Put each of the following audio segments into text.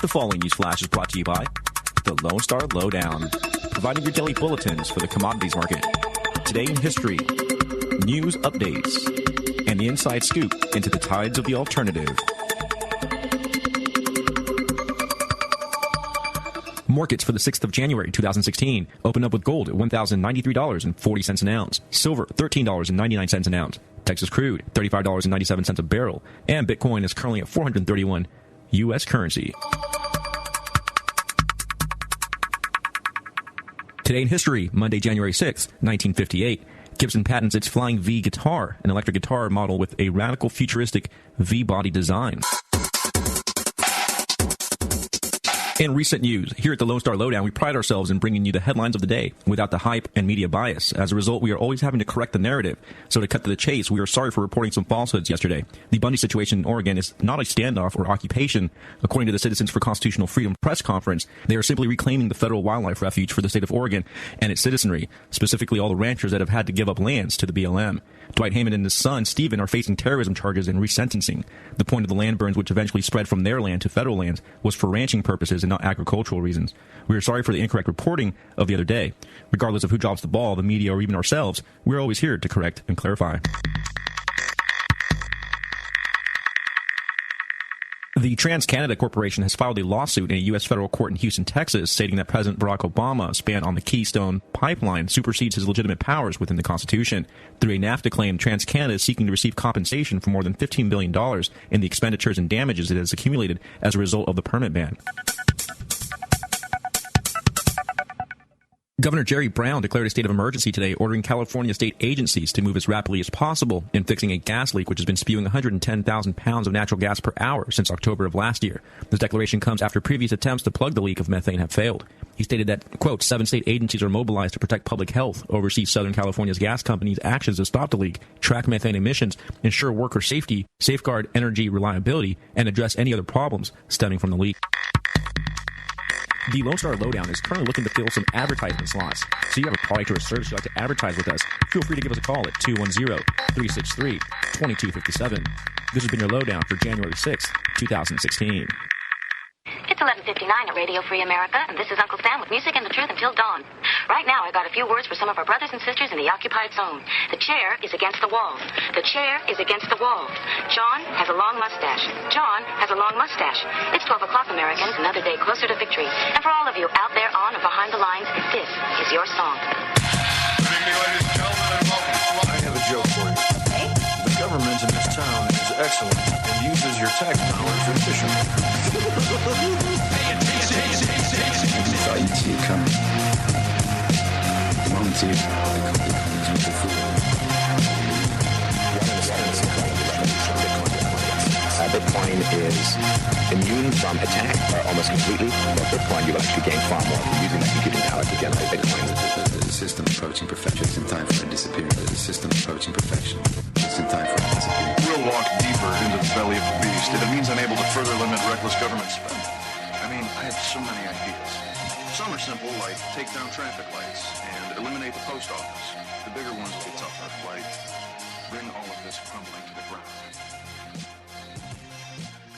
The following news flash is brought to you by the Lone Star Lowdown, providing your daily bulletins for the commodities market. Today in history, news updates, and the inside scoop into the tides of the alternative. Markets for the 6th of January 2016 opened up with gold at $1,093.40 an ounce, silver $13.99 an ounce, Texas crude $35.97 a barrel, and Bitcoin is currently at 431 U.S. currency. Today in history, Monday, January 6, 1958, Gibson patents its Flying V guitar, an electric guitar model with a radical futuristic V-body design. In recent news, here at the Lone Star Lowdown, we pride ourselves in bringing you the headlines of the day without the hype and media bias. As a result, we are always having to correct the narrative. So to cut to the chase, we are sorry for reporting some falsehoods yesterday. The Bundy situation in Oregon is not a standoff or occupation. According to the Citizens for Constitutional Freedom press conference, they are simply reclaiming the federal wildlife refuge for the state of Oregon and its citizenry, specifically all the ranchers that have had to give up lands to the BLM. Dwight Heyman and his son, Stephen, are facing terrorism charges and resentencing. The point of the land burns, which eventually spread from their land to federal lands, was for ranching purposes and not agricultural reasons. We are sorry for the incorrect reporting of the other day. Regardless of who drops the ball, the media or even ourselves, we're always here to correct and clarify. The TransCanada Corporation has filed a lawsuit in a U.S. federal court in Houston, Texas, stating that President Barack Obama's ban on the Keystone Pipeline supersedes his legitimate powers within the Constitution. Through a NAFTA claim, TransCanada is seeking to receive compensation for more than $15 billion in the expenditures and damages it has accumulated as a result of the permit ban. Governor Jerry Brown declared a state of emergency today, ordering California state agencies to move as rapidly as possible in fixing a gas leak which has been spewing 110,000 pounds of natural gas per hour since October of last year. This declaration comes after previous attempts to plug the leak of methane have failed. He stated that, quote, 7 state agencies are mobilized to protect public health, oversee Southern California's gas companies' actions to stop the leak, track methane emissions, ensure worker safety, safeguard energy reliability, and address any other problems stemming from the leak. The Lone Star Lowdown is currently looking to fill some advertisement slots. So you have a product or a service you'd like to advertise with us, feel free to give us a call at 210-363-2257. This has been your Lowdown for January 6th, 2016. It's 11:59 at Radio Free America, and this is Uncle Sam with music and the truth until dawn. Right now, I got a few words for some of our brothers and sisters in the occupied zone. The chair is against the wall. The chair is against the wall. John has a long mustache. John has a long mustache. It's 12 o'clock, Americans, another day closer to victory. And for all of you out there on or behind the lines, this is your song. Good evening, ladies and gentlemen, and welcome. I have a joke for you. Hey? The government in this town is excellent and uses your tax dollars efficiently. I thought you'd see it coming. The moment's here. Bitcoin is immune from attack almost completely. But Bitcoin, you will actually gain far more from using that computing power to generate Bitcoin. The system approaching perfection. It's in time for it to disappear. The system approaching perfection. It's in time for it to disappear. We'll walk deeper into the belly of the beast if it means I'm able to further limit reckless government spending. I mean, I have so many ideas. Some are simple, like take down traffic lights and eliminate the post office. The bigger ones will be tougher, like bring all of this crumbling to the ground.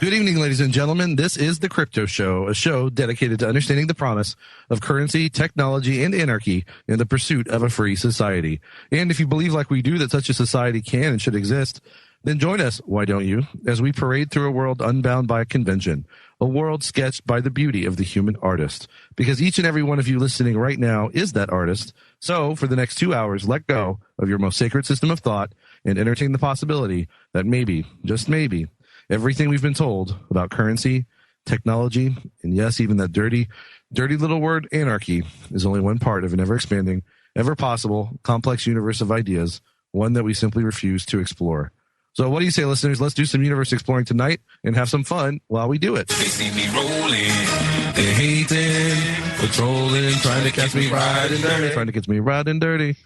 Good evening, ladies and gentlemen. This is The Crypto Show, a show dedicated to understanding the promise of currency, technology, and anarchy in the pursuit of a free society. And if you believe like we do that such a society can and should exist, then join us, why don't you, as we parade through a world unbound by a convention, a world sketched by the beauty of the human artist. Because each and every one of you listening right now is that artist. So for the next 2 hours, let go of your most sacred system of thought and entertain the possibility that maybe, just maybe, everything we've been told about currency, technology, and yes, even that dirty little word anarchy is only one part of an ever-expanding, ever-possible, complex universe of ideas, one that we simply refuse to explore. So what do you say, listeners? Let's do some universe exploring tonight and have some fun while we do it. They see me rolling, they hating, patrolling, trying to catch me riding dirty. Trying to catch me riding dirty.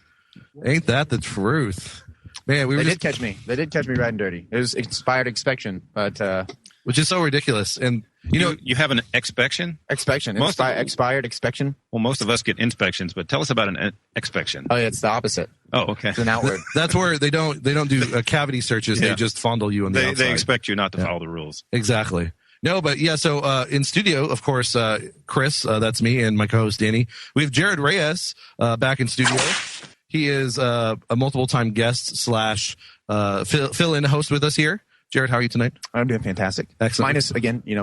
Ain't that the truth? Man, They did catch me riding dirty. It was expired inspection, but which is so ridiculous. And you know, you have an expection? Expired inspection. Well, most of us get inspections, but tell us about an expection. Oh, yeah, it's the opposite. Oh, okay. It's an outward. That's where they don't do cavity searches. Yeah. They just fondle you on the outside. They expect you not to follow the rules. Exactly. No, but yeah, so in studio, of course, Chris, that's me, and my co-host Danny. We have Jared Reyes back in studio. He is a multiple-time guest slash fill-in host with us here. Jared, how are you tonight? I'm doing fantastic. Excellent.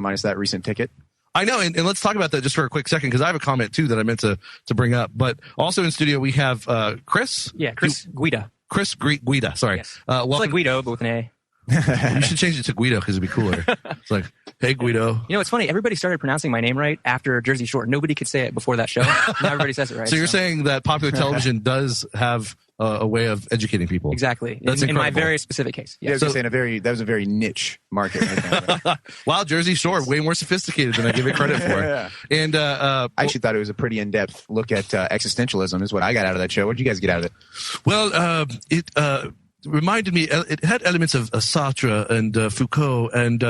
Minus that recent ticket. I know, and let's talk about that just for a quick second, because I have a comment, too, that I meant to bring up. But also in studio, we have Chris. Yeah, Chris Guida. Chris Guida, sorry. Yes. Welcome. It's like Guido, but with an A. You should change it to Guido because it'd be cooler. It's like, hey, Guido. You know, it's funny. Everybody started pronouncing my name right after Jersey Shore. Nobody could say it before that show. Now everybody says it right. So you're saying that popular television does have a way of educating people. Exactly. That's in my incredible. very specific case. Yeah, I was just saying that was a very niche market. Right there. Wow, Jersey Shore, way more sophisticated than I give it credit for. Yeah. And I actually thought it was a pretty in-depth look at existentialism is what I got out of that show. What did you guys get out of it? well, it reminded me, it had elements of Sartre and Foucault and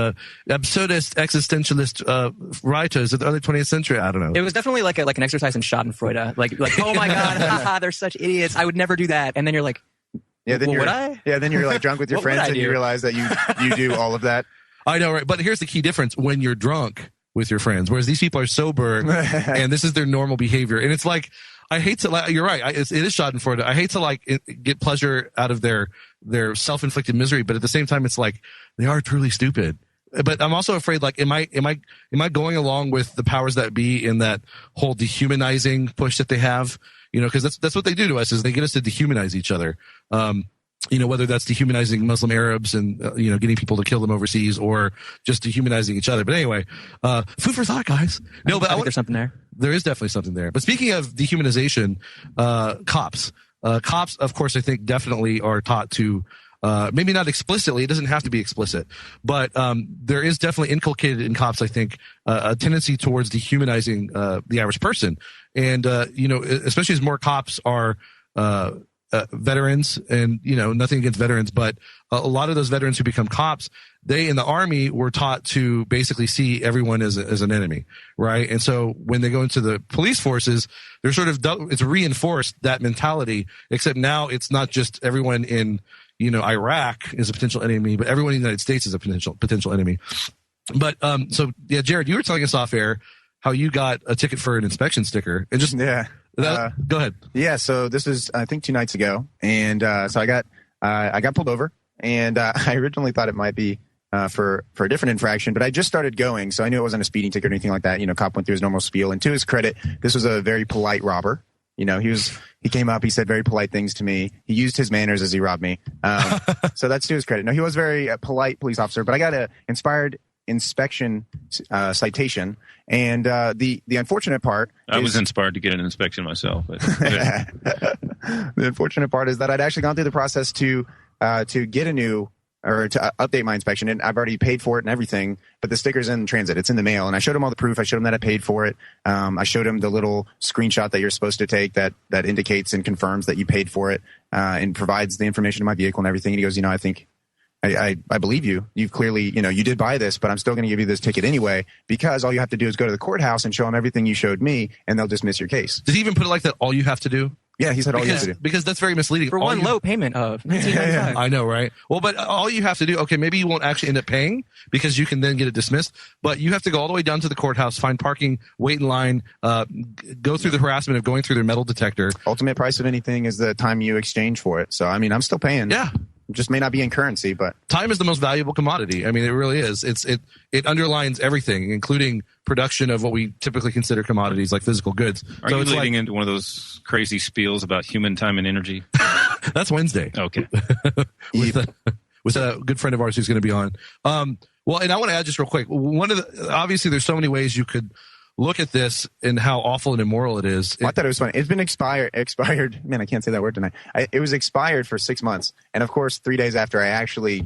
absurdist existentialist writers of the early 20th century. I don't know. It was definitely like an exercise in Schadenfreude. Like oh my God, haha, they're such idiots. I would never do that. And then you're like, Yeah, then well, you're would I? Yeah, then you're like drunk with your What would friends I and you do? realize that you do all of that. I know, right? But here's the key difference: when you're drunk with your friends, whereas these people are sober, and this is their normal behavior. And it's like, I hate to. You're right. It is Schadenfreude. I hate to get pleasure out of their self-inflicted misery, but at the same time, it's like they are truly stupid. But I'm also afraid, like, am I going along with the powers that be in that whole dehumanizing push that they have? You know, because that's what they do to us, is they get us to dehumanize each other. You know, whether that's dehumanizing Muslim Arabs and, you know, getting people to kill them overseas, or just dehumanizing each other. But anyway, food for thought, guys. No, but I think there's something there. There is definitely something there. But speaking of dehumanization, cops, of course, I think definitely are taught to, maybe not explicitly, it doesn't have to be explicit, but there is definitely inculcated in cops, I think, a tendency towards dehumanizing the average person. And, you know, especially as more cops are veterans, and, you know, nothing against veterans, but a lot of those veterans who become cops, they in the Army were taught to basically see everyone as an enemy, right? And so when they go into the police forces, they're sort of, it's reinforced that mentality, except now it's not just everyone in, you know, Iraq is a potential enemy, but everyone in the United States is a potential enemy. But so yeah, Jared, you were telling us off air how you got a ticket for an inspection sticker, and just Yeah. go ahead. Yeah, so this was, I think, 2 nights ago, and so I got pulled over, and I originally thought it might be for a different infraction, but I just started going, so I knew it wasn't a speeding ticket or anything like that. You know, cop went through his normal spiel, and to his credit, this was a very polite robber. You know, he came up, he said very polite things to me. He used his manners as he robbed me. So that's to his credit. No, he was a very polite police officer, but I got a inspired inspection citation, and the unfortunate part I was inspired to get an inspection myself. But, the unfortunate part is that I'd actually gone through the process to get a new, or to update my inspection, and I've already paid for it and everything, but the sticker's in transit. It's in the mail, and I showed him all the proof. I showed him that I paid for it. I showed him the little screenshot that you're supposed to take that indicates and confirms that you paid for it, and provides the information to my vehicle and everything. And he goes, you know, I think I believe you. You've clearly, you know, you did buy this, but I'm still going to give you this ticket anyway, because all you have to do is go to the courthouse and show them everything you showed me, and they'll dismiss your case. Did he even put it like that? All you have to do? Yeah, he said all you have to do. Because that's very misleading. For one low payment of $19.95. I know, right? Well, but all you have to do, okay, maybe you won't actually end up paying because you can then get it dismissed, but you have to go all the way down to the courthouse, find parking, wait in line, go through the harassment of going through their metal detector. Ultimate price of anything is the time you exchange for it. So, I mean, I'm still paying. Yeah. It just may not be in currency, but time is the most valuable commodity. I mean, it really is. It underlines everything, including production of what we typically consider commodities like physical goods. Are you leading into one of those crazy spiels about human time and energy? That's Wednesday. Okay. with a good friend of ours who's going to be on. Well, and I want to add just real quick. Obviously there's so many ways you could look at this and how awful and immoral it is. I thought it was funny. It's been expired. Man, I can't say that word tonight. It was expired for 6 months. And of course, 3 days after I actually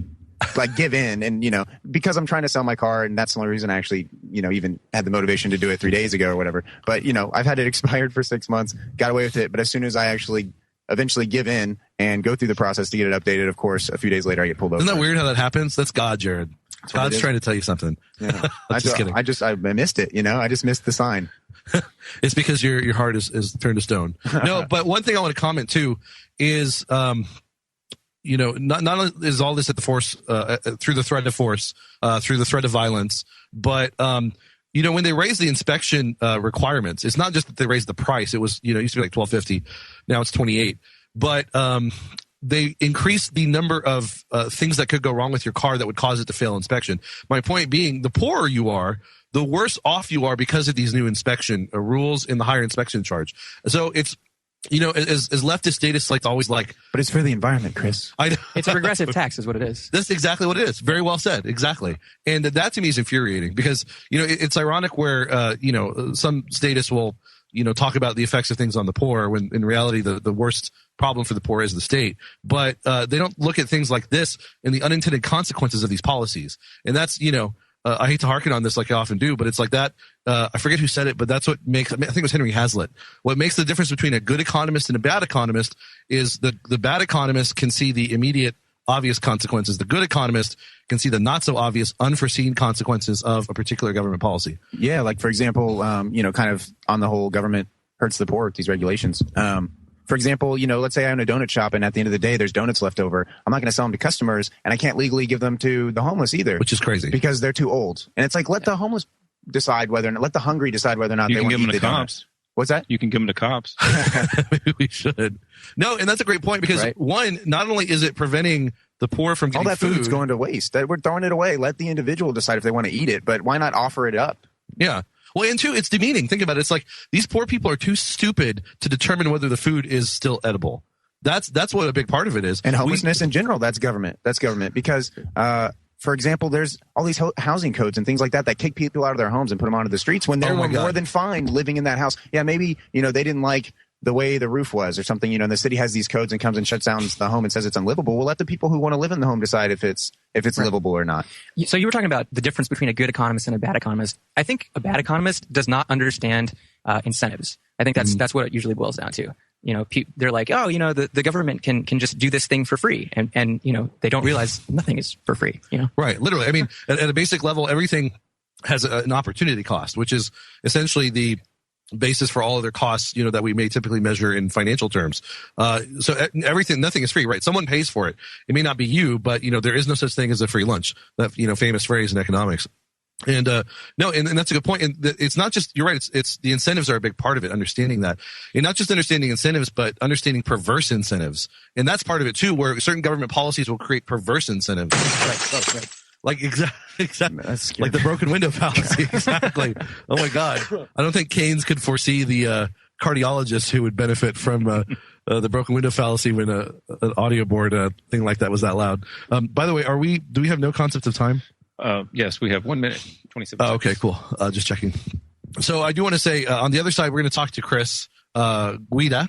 give in, and, you know, because I'm trying to sell my car, and that's the only reason I actually, you know, even had the motivation to do it 3 days ago or whatever. But, you know, I've had it expired for 6 months, got away with it. But as soon as I actually eventually give in and go through the process to get it updated, of course, a few days later I get pulled over. Isn't that weird how that happens? That's God, Jared. God's trying to tell you something. Yeah. Just kidding. I missed it, you know. I just missed the sign. It's because your heart is turned to stone. No, but one thing I want to comment too is not only is all this at the force, through the threat of force, through the threat of violence, but, when they raise the inspection, requirements, it's not just that they raised the price. It was, it used to be like $12.50. Now it's $28. But, they increased the number of, things that could go wrong with your car that would cause it to fail inspection. My point being, the poorer you are, the worse off you are because of these new inspection rules and the higher inspection charge. So it's, as leftist statists like to always like, but it's for the environment, Chris. It's a regressive tax is what it is. That's exactly what it is. Very well said. Exactly. And that to me is infuriating because, it's ironic where, some statists will, talk about the effects of things on the poor when in reality, the worst problem for the poor is the state. But, they don't look at things like this and the unintended consequences of these policies. And that's, I hate to harken on this like I often do, but it's like that. I forget who said it, but that's what makes, I think it was Henry Hazlitt. What makes the difference between a good economist and a bad economist is the bad economist can see the immediate obvious consequences. The good economist can see the not so obvious unforeseen consequences of a particular government policy. Yeah. Like for example, kind of on the whole government hurts the poor with these regulations. For example, let's say I own a donut shop and at the end of the day, there's donuts left over. I'm not going to sell them to customers and I can't legally give them to the homeless either. Which is crazy. Because they're too old. And it's like, let the homeless decide whether or not, let the hungry decide whether or not you they can want to give eat them the to donuts. cops. What's that? You can give them to cops. Maybe we should. No, and that's a great point because one, not only is it preventing the poor from getting all that food's going to waste. We're throwing it away. Let the individual decide if they want to eat it, but why not offer it up? Yeah. Well, and two, it's demeaning. Think about it. It's like these poor people are too stupid to determine whether the food is still edible. That's what a big part of it is. And homelessness in general, that's government. That's government because, for example, there's all these housing codes and things like that kick people out of their homes and put them onto the streets when they're more than fine living in that house. Yeah, maybe, they didn't like the way the roof was or something, and the city has these codes and comes and shuts down the home and says it's unlivable. We'll let the people who want to live in the home decide if it's livable or not. So you were talking about the difference between a good economist and a bad economist. I think a bad economist does not understand incentives. I think that's what it usually boils down to. They're like, oh, the government can just do this thing for free. And they don't realize nothing is for free, Right. Literally. I mean, at a basic level, everything has an opportunity cost, which is essentially the basis for all other costs, that we may typically measure in financial terms. So nothing is free, right? Someone pays for it. It may not be you, but, there is no such thing as a free lunch. That, famous phrase in economics. And, no, and that's a good point. And it's not just, you're right. It's the incentives are a big part of it, understanding that. And not just understanding incentives, but understanding perverse incentives. And that's part of it too, where certain government policies will create perverse incentives. Right. Like exactly, like the broken window fallacy. Exactly. Oh my God. I don't think Keynes could foresee the, cardiologist who would benefit from, the broken window fallacy when an audio board, thing like that was that loud. By the way, do we have no concept of time? Yes, we have 1 minute, 27 seconds. Oh, okay, cool. Just checking. So I do want to say, on the other side, we're going to talk to Chris Guida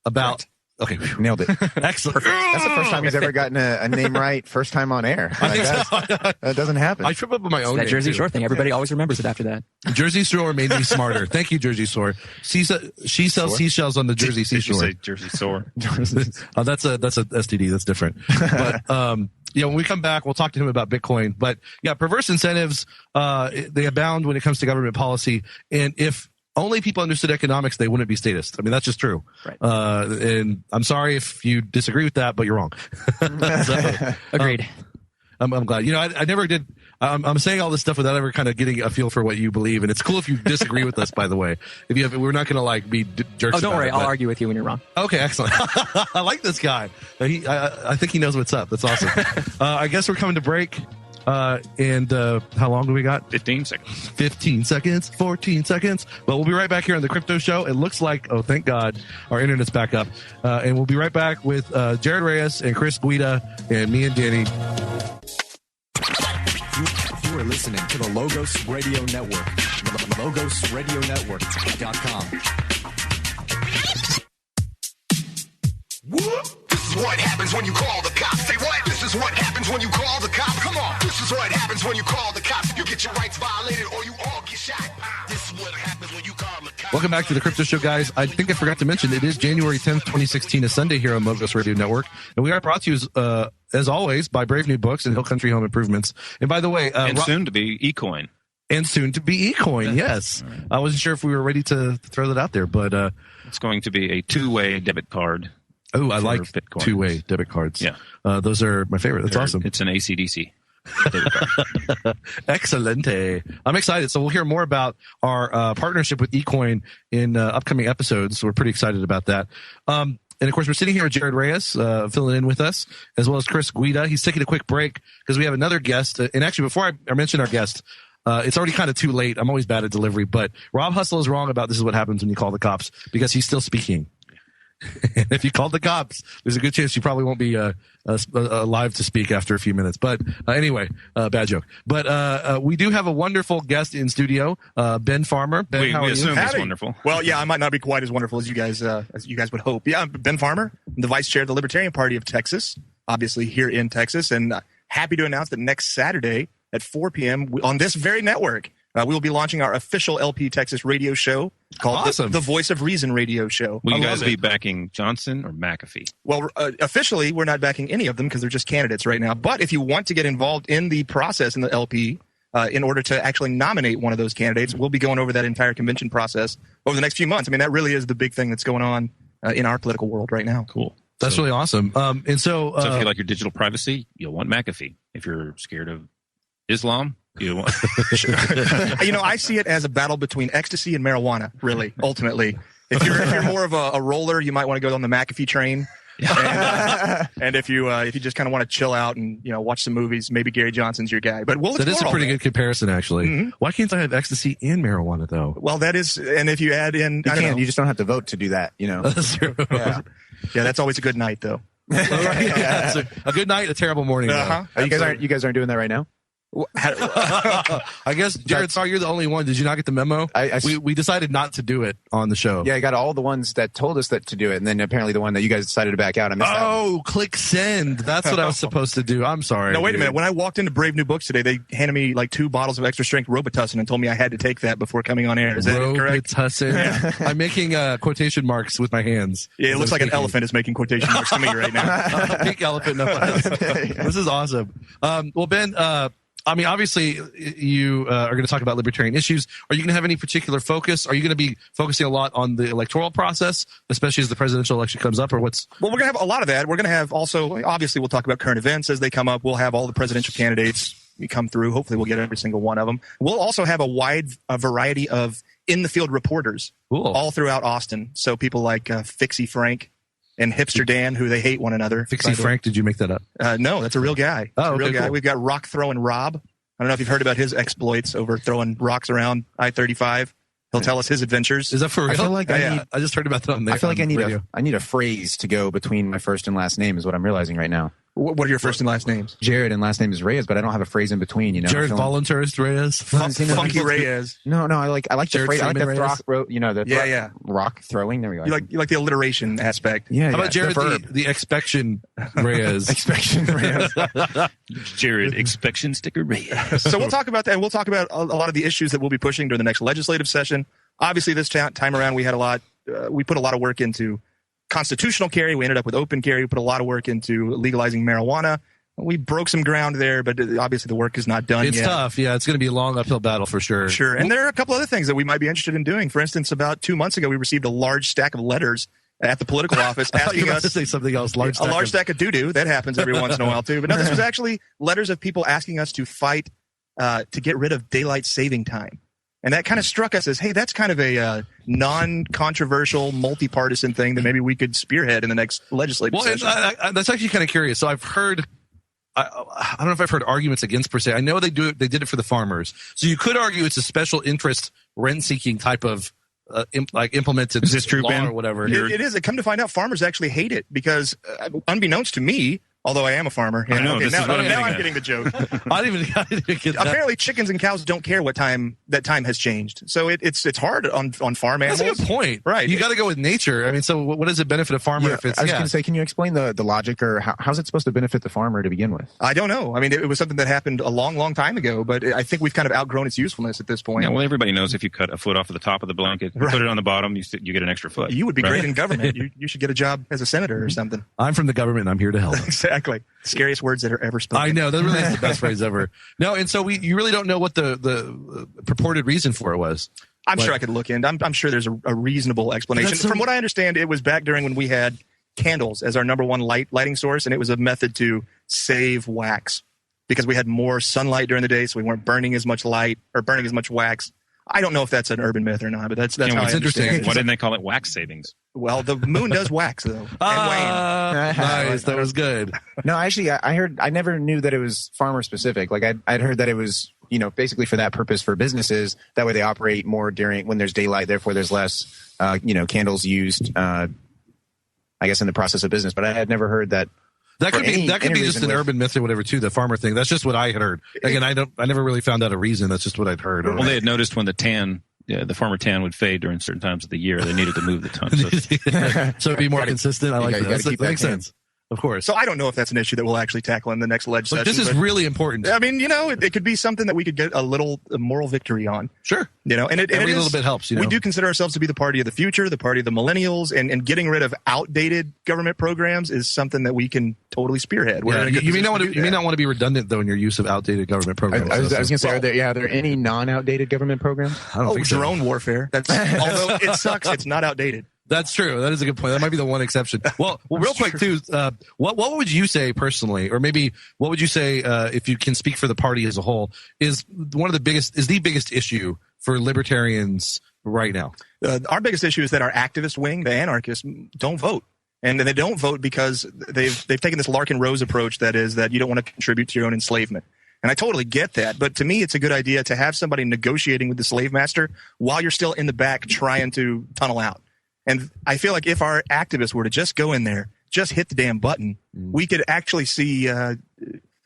about... Okay, nailed it. Excellent. That's the first time he's ever gotten a name right, first time on air. That doesn't happen. I trip up with my own that name, Jersey too. Shore thing. Everybody always remembers it after that. Jersey Shore made me smarter. Thank you, Jersey Shore. She sells seashells on the Jersey seashore. Did you say Jersey Shore? That's a STD. That's different. But when we come back, we'll talk to him about Bitcoin. But yeah, perverse incentives, they abound when it comes to government policy. And if only people understood economics, they wouldn't be statists. I mean, that's just true. Right. And I'm sorry if you disagree with that, but you're wrong. So, agreed. I'm glad. I never did. I'm saying all this stuff without ever kind of getting a feel for what you believe, and it's cool if you disagree with us. By the way, we're not going to be jerks. Oh, don't worry. I'll argue with you when you're wrong. Okay, excellent. I like this guy. I think he knows what's up. That's awesome. I guess we're coming to break. And how long do we got? 15 seconds. 15 seconds, 14 seconds. But we'll be right back here on the Crypto Show. It looks like, oh, thank God, our internet's back up. And we'll be right back with Jared Reyes and Chris Guida and me and Danny. You are listening to the Logos Radio Network. LogosRadioNetwork.com. This is what happens when you call the cops. Say what? This is what happens when you call the cops. Come on. This is what happens when you call the cops. You get your rights violated or you all get shot. This is what happens when you call the cops. Welcome back to the Crypto Show, guys. I think I forgot to mention it is January 10th, 2016, a Sunday here on Logos Radio Network. And we are brought to you, as always, by Brave New Books and Hill Country Home Improvements. And by the way... and soon to be eCoin. And soon to be eCoin, yes. Right. I wasn't sure if we were ready to throw that out there, but... it's going to be a two-way debit card. Oh, I for like Bitcoin. two-way debit cards. Yeah. Those are my favorite. That's awesome. It's an AC/DC. Excelente. I'm excited. So we'll hear more about our partnership with eCoin in upcoming episodes. We're pretty excited about that. And of course, we're sitting here with Jared Reyes, filling in with us, as well as Chris Guida. He's taking a quick break because we have another guest. And actually, before I mention our guest, it's already kind of too late. I'm always bad at delivery, but Rob Hustle is wrong about this is what happens when you call the cops because he's still speaking. And if you call the cops, there's a good chance you probably won't be alive to speak after a few minutes. But anyway, bad joke. But we do have a wonderful guest in studio, Ben Farmer. Ben, how are you? assume it's wonderful. Well, yeah, I might not be quite as wonderful as you guys would hope. Yeah, I'm Ben Farmer, I'm the vice chair of the Libertarian Party of Texas, obviously here in Texas, and happy to announce that next Saturday at 4 p.m. on this very network, we will be launching our official LP Texas radio show called the Voice of Reason radio show. Will you guys be backing Johnson or McAfee? Well, officially, we're not backing any of them because they're just candidates right now. But if you want to get involved in the process in the LP, in order to actually nominate one of those candidates, we'll be going over that entire convention process over the next few months. I mean, that really is the big thing that's going on in our political world right now. Cool. That's really awesome. And so if you like your digital privacy, you'll want McAfee. If you're scared of Islam, you want. I see it as a battle between ecstasy and marijuana, really, ultimately. If you're more of a roller, you might want to go on the McAfee train. And if you just kind of want to chill out and watch some movies, maybe Gary Johnson's your guy. But that is a pretty good comparison, actually. Mm-hmm. Why can't I have ecstasy and marijuana though? Well, that is, and if you add in, you just don't have to vote to do that. That's true. Yeah, that's always a good night, though. Yeah, a good night, a terrible morning. You guys aren't doing that right now. I guess, Jared, sorry, you're the only one. Did you not get the memo? We decided not to do it on the show. Yeah, I got all the ones that told us that to do it, and then apparently the one that you guys decided to back out. I missed that. Click send. That's what I was supposed to do. I'm sorry. No, wait a minute. When I walked into Brave New Books today, they handed me like 2 bottles of extra strength Robitussin and told me I had to take that before coming on air. Is that correct? Robitussin. I'm making quotation marks with my hands. Yeah, it looks like an elephant is making quotation marks to me right now. Pink elephant. No, this is awesome. Well, Ben, obviously, you are going to talk about libertarian issues. Are you going to have any particular focus? Are you going to be focusing a lot on the electoral process, especially as the presidential election comes up, or what's? Well, we're going to have a lot of that. We're going to have also, obviously, we'll talk about current events as they come up. We'll have all the presidential candidates come through. Hopefully, we'll get every single one of them. We'll also have a variety of in-the-field reporters all throughout Austin. So people like Fixie Frank and Hipster Dan, who they hate one another. Fixie Frank, did you make that up? No, that's a real guy. Real guy. Cool. We've got Rock Throwing Rob. I don't know if you've heard about his exploits over throwing rocks around I-35. He'll tell us his adventures. Is that for real? I feel like I just heard about that on there. I feel like I need a phrase to go between my first and last name is what I'm realizing right now. What are your first and last names? Jared and last name is Reyes, but I don't have a phrase in between. Jared Voluntarist Reyes, Funky Reyes. No, I like the phrase. I like the rock throwing. There we go. You like the alliteration aspect. Yeah. How about Jared the Expection Reyes? Expection Reyes. Jared Expection Sticker Reyes. So we'll talk about that. And we'll talk about a lot of the issues that we'll be pushing during the next legislative session. Obviously, this time around, we had we put a lot of work into constitutional carry. We ended up with open carry. We put a lot of work into legalizing marijuana. We broke some ground there, but obviously the work is not done yet. It's tough. Yeah, it's going to be a long uphill battle for sure. Sure. And there are a couple other things that we might be interested in doing. For instance, about 2 months ago, we received a large stack of letters at the political office asking us to say something else. A large stack of doo-doo. That happens every once in a while, too. But no, this was actually letters of people asking us to fight to get rid of daylight saving time. And that kind of struck us as, hey, that's kind of a non-controversial, multi-partisan thing that maybe we could spearhead in the next legislative session. That's actually kind of curious. So I've heard, I don't know if I've heard arguments against per se. I know they did it for the farmers. So you could argue it's a special interest rent-seeking type of implemented is this true, law Ben? Or whatever. It is. Come to find out, farmers actually hate it because, unbeknownst to me, although I am a farmer. I know. Now I'm getting the joke. I didn't even get that. Apparently, chickens and cows don't care what time has changed. So it's hard on farm animals. That's a good point. Right. You got to go with nature. I mean, so what does it benefit a farmer if it's? I was going to say, can you explain the logic or how's it supposed to benefit the farmer to begin with? I don't know. I mean, it was something that happened a long, long time ago, but I think we've kind of outgrown its usefulness at this point. Yeah, well, everybody knows if you cut a foot off of the top of the blanket, put it on the bottom, you get an extra foot. You would be great in government. You should get a job as a senator or something. I'm from the government and I'm here to help. Exactly. Scariest words that are ever spoken. I know. That really is the best phrase ever. No, and so you really don't know what the purported reason for it was. I'm sure I could look in. I'm sure there's a reasonable explanation. From what I understand, it was back during when we had candles as our number one lighting source, and it was a method to save wax because we had more sunlight during the day, so we weren't burning as much light or burning as much wax. I don't know if that's an urban myth or not, but that's how it's interesting. Why didn't they call it wax savings? Well, the moon does wax though. And wane. Nice, that was good. No, actually, I never knew that it was farmer specific. Like I'd heard that it was, basically for that purpose for businesses. That way they operate more when there's daylight. Therefore, there's less, candles used. I guess in the process of business. But I had never heard that. That could be just an urban myth or whatever too. The farmer thing. That's just what I had heard. Again, I never really found out a reason. That's just what I'd heard. Well, they had noticed when the farmer tan would fade during certain times of the year. They needed to move the ton. So it'd be more consistent. I like that. That makes sense. Of course. So I don't know if that's an issue that we'll actually tackle in the next ledge session. This is really important. I mean, it could be something that we could get a moral victory on. Sure. And every little bit helps. We do consider ourselves to be the party of the future, the party of the millennials, and getting rid of outdated government programs is something that we can totally spearhead. You may not want to be redundant though in your use of outdated government programs. I was going to say, are there any non-outdated government programs? I don't think so. Drone warfare. Although it sucks, it's not outdated. That's true. That is a good point. That might be the one exception. Well, real quick too. What would you say personally, or maybe what would you say if you can speak for the party as a whole, is the biggest issue for libertarians right now? Our biggest issue is that our activist wing, the anarchists, don't vote. And they don't vote because they've taken this Larkin Rose approach that is that you don't want to contribute to your own enslavement. And I totally get that. But to me, it's a good idea to have somebody negotiating with the slave master while you're still in the back trying to tunnel out. And I feel like if our activists were to just go in there, just hit the damn button, we could actually see,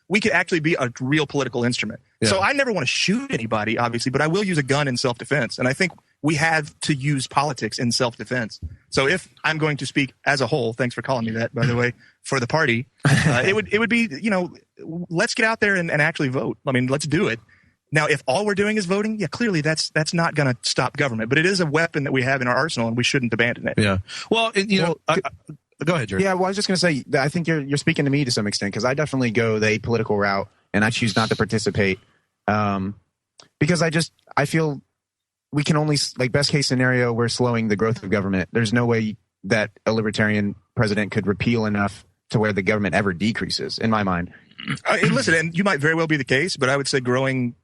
we could actually be a real political instrument. Yeah. So I never want to shoot anybody, obviously, but I will use a gun in self-defense. And I think we have to use politics in self-defense. So if I'm going to speak as a whole, thanks for calling me that, by the way, for the party, it would be, let's get out there and actually vote. I mean, let's do it. Now, if all we're doing is voting, clearly that's not going to stop government. But it is a weapon that we have in our arsenal, and we shouldn't abandon it. Yeah. Well, go ahead, Jared. Yeah, well, I was just going to say that I think you're speaking to me to some extent because I definitely go the political route, and I choose not to participate because I feel we can only, best case scenario, we're slowing the growth of government. There's no way that a libertarian president could repeal enough to where the government ever decreases, in my mind. Listen, and you might very well be the case, but I would say growing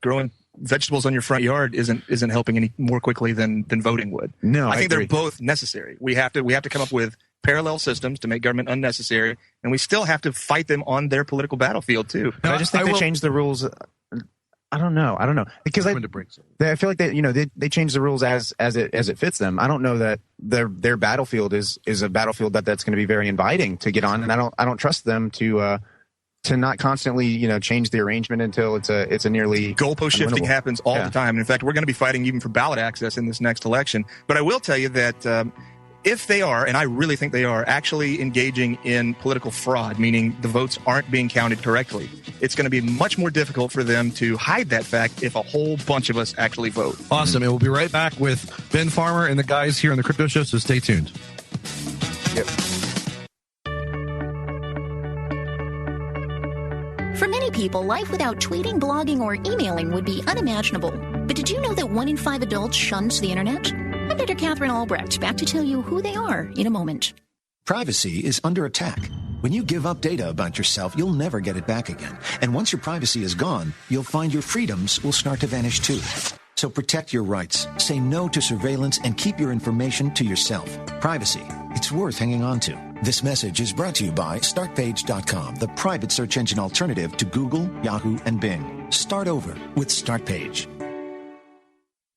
vegetables on your front yard isn't helping any more quickly than voting would. No, I think they're both necessary. We have to come up with parallel systems to make government unnecessary, and we still have to fight them on their political battlefield too. I just think they changed the rules. I don't know because I feel like they change the rules as it fits them. I don't know that their battlefield is a battlefield that's going to be very inviting to get on, and I don't trust them to not constantly change the arrangement until it's a nearly goalpost shifting happens all the time. And in fact, we're going to be fighting even for ballot access in this next election. But I will tell you that if they are, and I really think they are, actually engaging in political fraud, meaning the votes aren't being counted correctly, it's going to be much more difficult for them to hide that fact if a whole bunch of us actually vote. Awesome. And we'll be right back with Ben Farmer and the guys here on the Crypto Show, so stay tuned. Yep. For many people, life without tweeting, blogging, or emailing would be unimaginable. But did you know that 1 in 5 adults shuns the internet? I'm Dr. Catherine Albrecht, back to tell you who they are in a moment. Privacy is under attack. When you give up data about yourself, you'll never get it back again. And once your privacy is gone, you'll find your freedoms will start to vanish too. So protect your rights, say no to surveillance, and keep your information to yourself. Privacy, it's worth hanging on to. This message is brought to you by StartPage.com, the private search engine alternative to Google, Yahoo, and Bing. Start over with StartPage.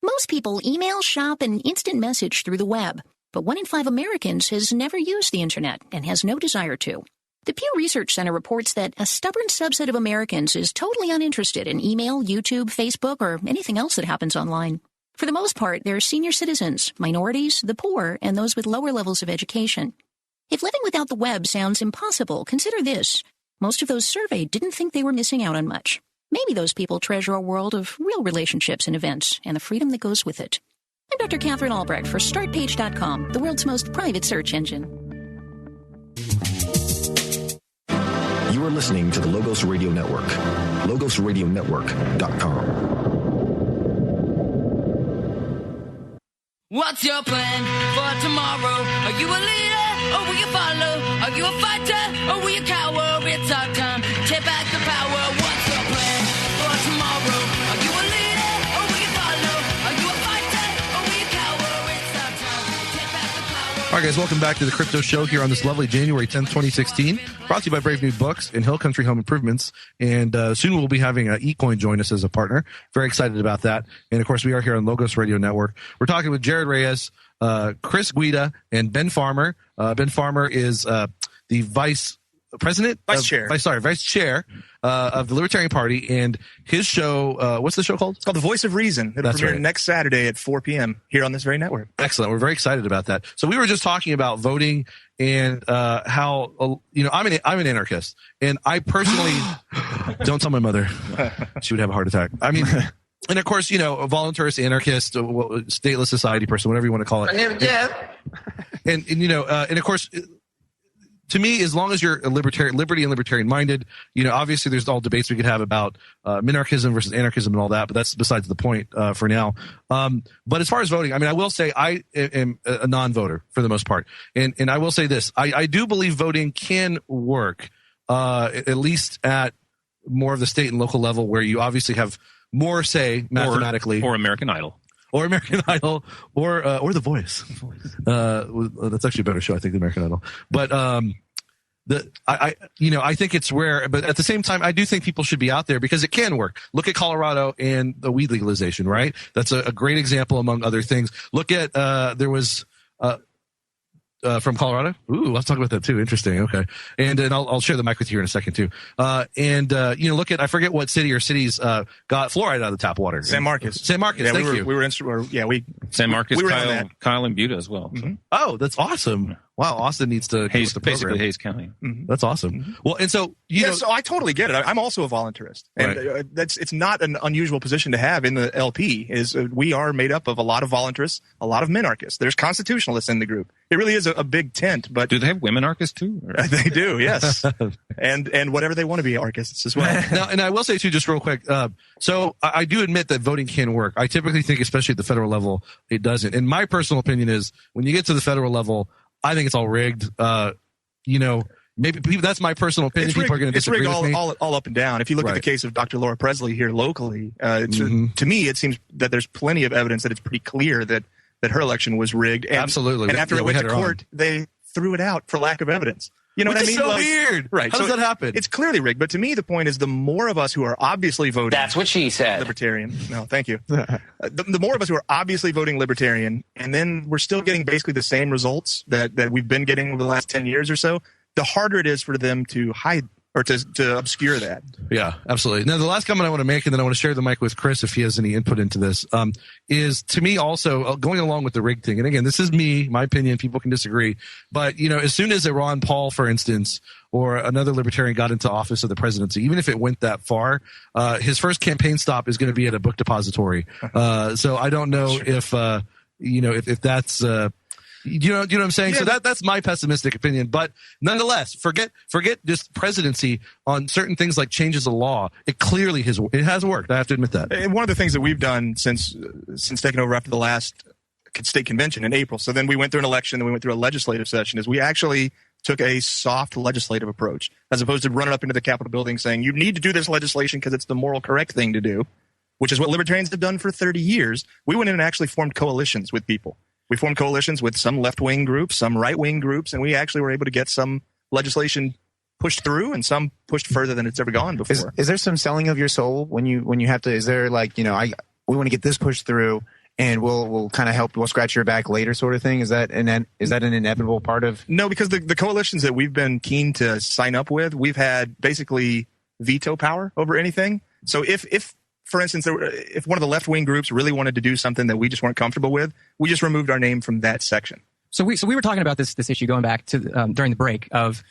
Most people email, shop, and instant message through the web. But 1 in 5 Americans has never used the internet and has no desire to. The Pew Research Center reports that a stubborn subset of Americans is totally uninterested in email, YouTube, Facebook, or anything else that happens online. For the most part, they're senior citizens, minorities, the poor, and those with lower levels of education. If living without the web sounds impossible, consider this. Most of those surveyed didn't think they were missing out on much. Maybe those people treasure a world of real relationships and events and the freedom that goes with it. I'm Dr. Catherine Albrecht for StartPage.com, the world's most private search engine. You are listening to the Logos Radio Network, logosradionetwork.com. What's your plan for tomorrow? Are you a leader or will you follow? Are you a fighter or will you cower? It's our time. Take back the power. What's your plan for tomorrow? Are you a leader or will you follow? Are you a fighter or will you cower? It's our time. Take back the power. All right, guys, welcome back to the Crypto Show here on this lovely January 10th, 2016. Brought to you by Brave New Books and Hill Country Home Improvements. And soon we'll be having eCoin join us as a partner. Very excited about that. And, of course, we are here on Logos Radio Network. We're talking with Jared Reyes, Chris Guida, and Ben Farmer. Ben Farmer is the vice chair of the Libertarian Party, and his show, what's the show called? It's called The Voice of Reason. It'll premiere next Saturday at 4 p.m. here on this very network. Excellent. We're very excited about that. So we were just talking about voting and how, I'm an anarchist, and I personally don't tell my mother. She would have a heart attack. I mean, and of course, a voluntarist, anarchist, stateless society person, whatever you want to call it. And of course, to me, as long as you're a liberty and libertarian minded, obviously there's all debates we could have about minarchism versus anarchism and all that, but that's besides the point for now. But as far as voting, I mean, I will say I am a non-voter for the most part. And I will say this, I do believe voting can work, at least at more of the state and local level where you obviously have more say mathematically. Or American Idol. Or American Idol, or The Voice. That's actually a better show, I think, than American Idol. But I think it's rare. But at the same time, I do think people should be out there because it can work. Look at Colorado and the weed legalization, right? That's a great example among other things. Look at there was. From Colorado. Ooh, let's talk about that too. Interesting. Okay. And I'll share the mic with you here in a second too. Look at, I forget what city or cities, got fluoride out of the tap water. San Marcos. San Marcos. Yeah, thank you. San Marcos, we were Kyle and Buda as well. So. Mm-hmm. Oh, that's awesome. Wow. Austin needs to basically Hayes County. Mm-hmm. That's awesome. Mm-hmm. Well, and so, so I totally get it. I'm also a voluntarist, and right. It's not an unusual position to have in the LP. We are made up of a lot of voluntarists, a lot of minarchists. There's constitutionalists in the group. It really is a big tent, but do they have women anarchists too? They do, yes. and whatever they want to be anarchists as well. Now, and I will say too, just real quick. So I do admit that voting can work. I typically think, especially at the federal level, it doesn't. And my personal opinion is, when you get to the federal level, I think it's all rigged. Maybe that's my personal opinion. People are going to disagree with me. All up and down. If you look at the case of Dr. Laura Presley here locally, to me, it seems that there's plenty of evidence that it's pretty clear that her election was rigged. And, absolutely. And after it went to court, they threw it out for lack of evidence. You know what I mean? It's so weird. Right. How does that happen? It's clearly rigged. But to me, the point is, the more of us who are obviously voting. That's what she said. Libertarian. No, thank you. The more of us who are obviously voting libertarian, and then we're still getting basically the same results that we've been getting over the last 10 years or so, the harder it is for them to hide or to obscure that. Yeah, absolutely. Now, the last comment I want to make, and then I want to share the mic with Chris if he has any input into this, is to me also going along with the rig thing. And again, this is my opinion. People can disagree. But, as soon as Ron Paul, for instance, or another libertarian got into office of the presidency, even if it went that far, his first campaign stop is going to be at a book depository. So I don't know if that's, you know what I'm saying? Yeah. So that's my pessimistic opinion. But nonetheless, forget just presidency on certain things like changes of law. It clearly has worked. I have to admit that. And one of the things that we've done since taking over after the last state convention in April, so then we went through an election, then we went through a legislative session, is we actually took a soft legislative approach, as opposed to running up into the Capitol building saying, you need to do this legislation because it's the moral correct thing to do, which is what libertarians have done for 30 years. We went in and actually formed coalitions with people. We formed coalitions with some left-wing groups, some right-wing groups, and we actually were able to get some legislation pushed through and some pushed further than it's ever gone before. Is there some selling of your soul when you have to? Is there we want to get this pushed through, and we'll kind of help. We'll scratch your back later, sort of thing. Is that an inevitable part of? No, because the coalitions that we've been keen to sign up with, we've had basically veto power over anything. So if for instance, if one of the left-wing groups really wanted to do something that we just weren't comfortable with, we just removed our name from that section. So we were talking about this issue going back to during the break of,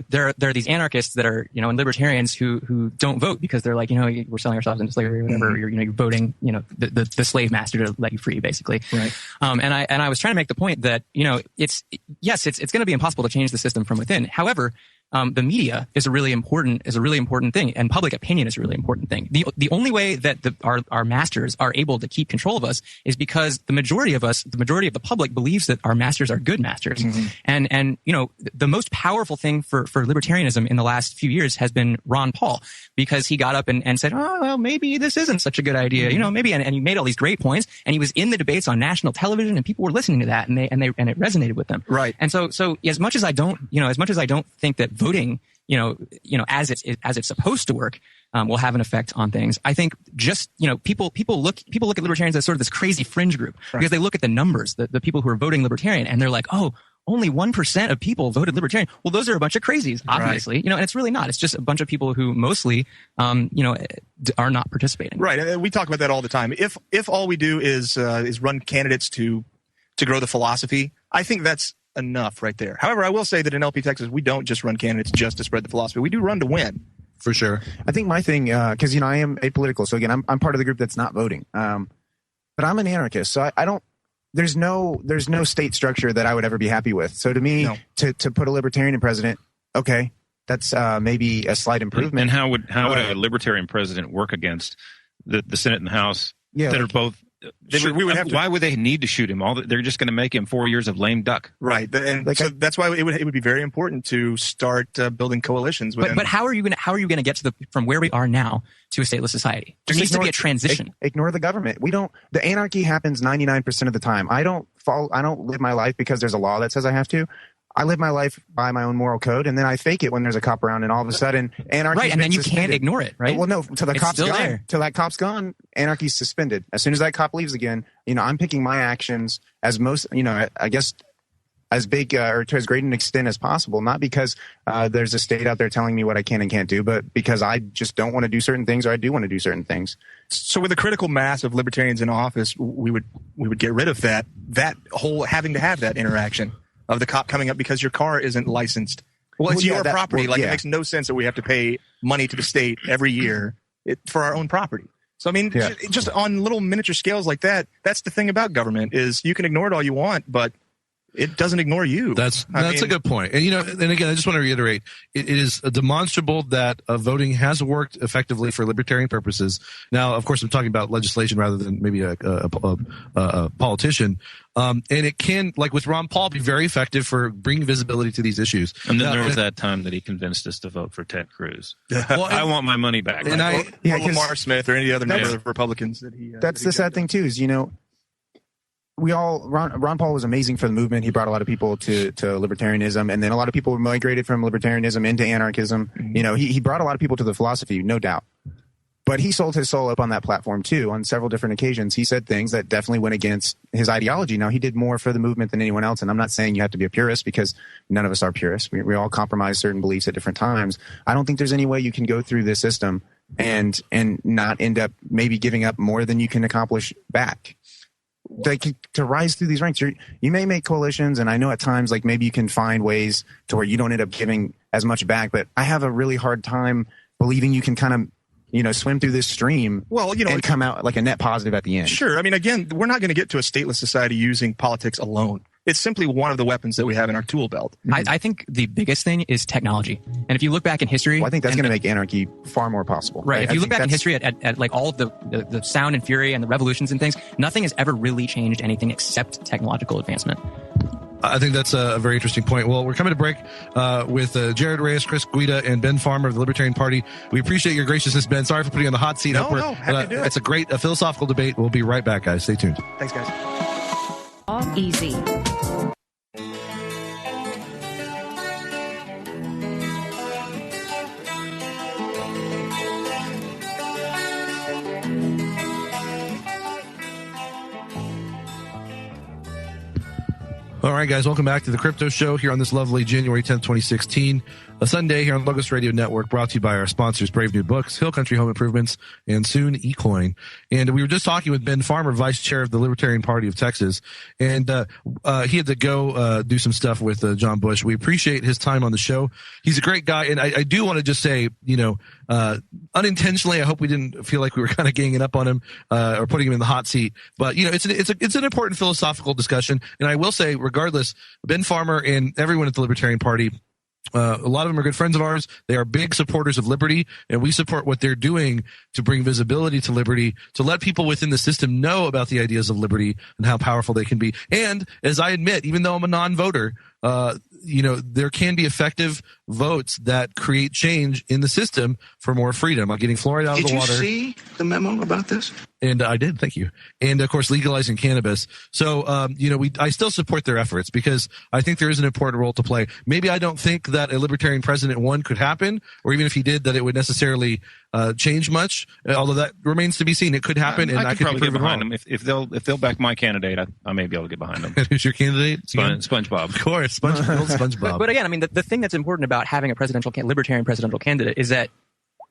there are these anarchists that are, and libertarians who don't vote because they're like, we're selling ourselves into slavery or whatever. Mm-hmm. You're voting, the slave master to let you free, basically. Right. And I was trying to make the point that, it's going to be impossible to change the system from within. However, the media is a really important thing, and public opinion is a really important thing. The only way that our masters are able to keep control of us is because the majority of the public believes that our masters are good masters. Mm-hmm. And the most powerful thing for libertarianism in the last few years has been Ron Paul, because he got up and said, oh, well, maybe this isn't such a good idea, maybe, and he made all these great points, and he was in the debates on national television, and people were listening to that, and it resonated with them. Right. And so as much as I don't think that voting, as it's supposed to work, will have an effect on things. I think just, people look at libertarians as sort of this crazy fringe group, because they look at the numbers, the people who are voting libertarian, and they're like, oh, only 1% of people voted libertarian. Well, those are a bunch of crazies, obviously, and it's really not. It's just a bunch of people who mostly, are not participating. Right. And we talk about that all the time. If all we do is run candidates to grow the philosophy, I think that's enough right there. However, I will say that in LP Texas, we don't just run candidates just to spread the philosophy. We do run to win. For sure. I think my thing, because I am apolitical, so again, I'm part of the group that's not voting. But I'm an anarchist, so I don't. There's no state structure that I would ever be happy with. So to me, to put a libertarian in president, okay, that's maybe a slight improvement. And how would a libertarian president work against the Senate and the House that are both? Why would they need to shoot him? They're just going to make him 4 years of lame duck. Right, and so that's why it would be very important to start building coalitions. But how are you going to get from where we are now to a stateless society? There needs to be a transition. Ignore the government. The anarchy happens 99% of the time. I don't live my life because there's a law that says I have to. I live my life by my own moral code, and then I fake it when there's a cop around, and all of a sudden, anarchy. Right, and then you can't ignore it, right? Well, no, till the cop's gone. There. Till that cop's gone, anarchy's suspended. As soon as that cop leaves again, I'm picking my actions as most, I guess, as big or to as great an extent as possible. Not because there's a state out there telling me what I can and can't do, but because I just don't want to do certain things, or I do want to do certain things. So, with a critical mass of libertarians in office, we would get rid of that whole having to have that interaction of the cop coming up because your car isn't licensed. Well, it's your property. It makes no sense that we have to pay money to the state every year for our own property. So, I mean, just on little miniature scales like that, that's the thing about government is you can ignore it all you want, but it doesn't ignore you. That's a good point. And, and again, I just want to reiterate, it is demonstrable that voting has worked effectively for libertarian purposes. Now, of course, I'm talking about legislation rather than maybe a politician. And it can, like with Ron Paul, be very effective for bringing visibility to these issues. And then there was that time that he convinced us to vote for Ted Cruz. Well, I want my money back. And or Lamar Smith or any other number of Republicans that he. That's the sad thing too. Is Ron Paul was amazing for the movement. He brought a lot of people to libertarianism, and then a lot of people migrated from libertarianism into anarchism. Mm-hmm. He brought a lot of people to the philosophy, no doubt. But he sold his soul up on that platform too. On several different occasions, he said things that definitely went against his ideology. Now, he did more for the movement than anyone else, and I'm not saying you have to be a purist, because none of us are purists. We all compromise certain beliefs at different times. I don't think there's any way you can go through this system and not end up maybe giving up more than you can accomplish back. To rise through these ranks, you may make coalitions, and I know at times maybe you can find ways to where you don't end up giving as much back, but I have a really hard time believing you can kind of swim through this stream and come out like a net positive at the end. Sure. I mean, again, we're not going to get to a stateless society using politics alone. It's simply one of the weapons that we have in our tool belt. I think the biggest thing is technology. And if you look back in history... I think that's going to make anarchy far more possible. Right. If you look back in history at like all of the sound and fury and the revolutions and things, nothing has ever really changed anything except technological advancement. I think that's a very interesting point. Well, we're coming to break with Jared Reyes, Chris Guida, and Ben Farmer of the Libertarian Party. We appreciate your graciousness, Ben. Sorry for putting you on the hot seat. No, happy to do it. It's a great philosophical debate. We'll be right back, guys. Stay tuned. Thanks, guys. All easy. All right, guys, welcome back to the Crypto Show here on this lovely January 10th, 2016, a Sunday here on Logos Radio Network, brought to you by our sponsors, Brave New Books, Hill Country Home Improvements, and soon eCoin. And we were just talking with Ben Farmer, Vice Chair of the Libertarian Party of Texas, and he had to go do some stuff with John Bush. We appreciate his time on the show. He's a great guy, and I do want to just say, unintentionally, I hope we didn't feel like we were kind of ganging up on him or putting him in the hot seat. But it's an important philosophical discussion, and I will say, regardless, Ben Farmer and everyone at the Libertarian Party A lot of them are good friends of ours. They are big supporters of liberty, and we support what they're doing to bring visibility to liberty, to let people within the system know about the ideas of liberty and how powerful they can be. And as I admit, even though I'm a non-voter, there can be effective votes that create change in the system for more freedom. I'm getting fluoride out of the water. Did you see the memo about this? And I did, thank you. And of course, legalizing cannabis. So, I still support their efforts because I think there is an important role to play. Maybe I don't think that a libertarian president could happen, or even if he did, that it would necessarily change much. Although that remains to be seen. It could happen, and I could probably get behind them if they'll back my candidate. I may be able to get behind them. Who's your candidate? SpongeBob. Of course, SpongeBob. But again, I mean, the thing that's important about having a libertarian presidential candidate is that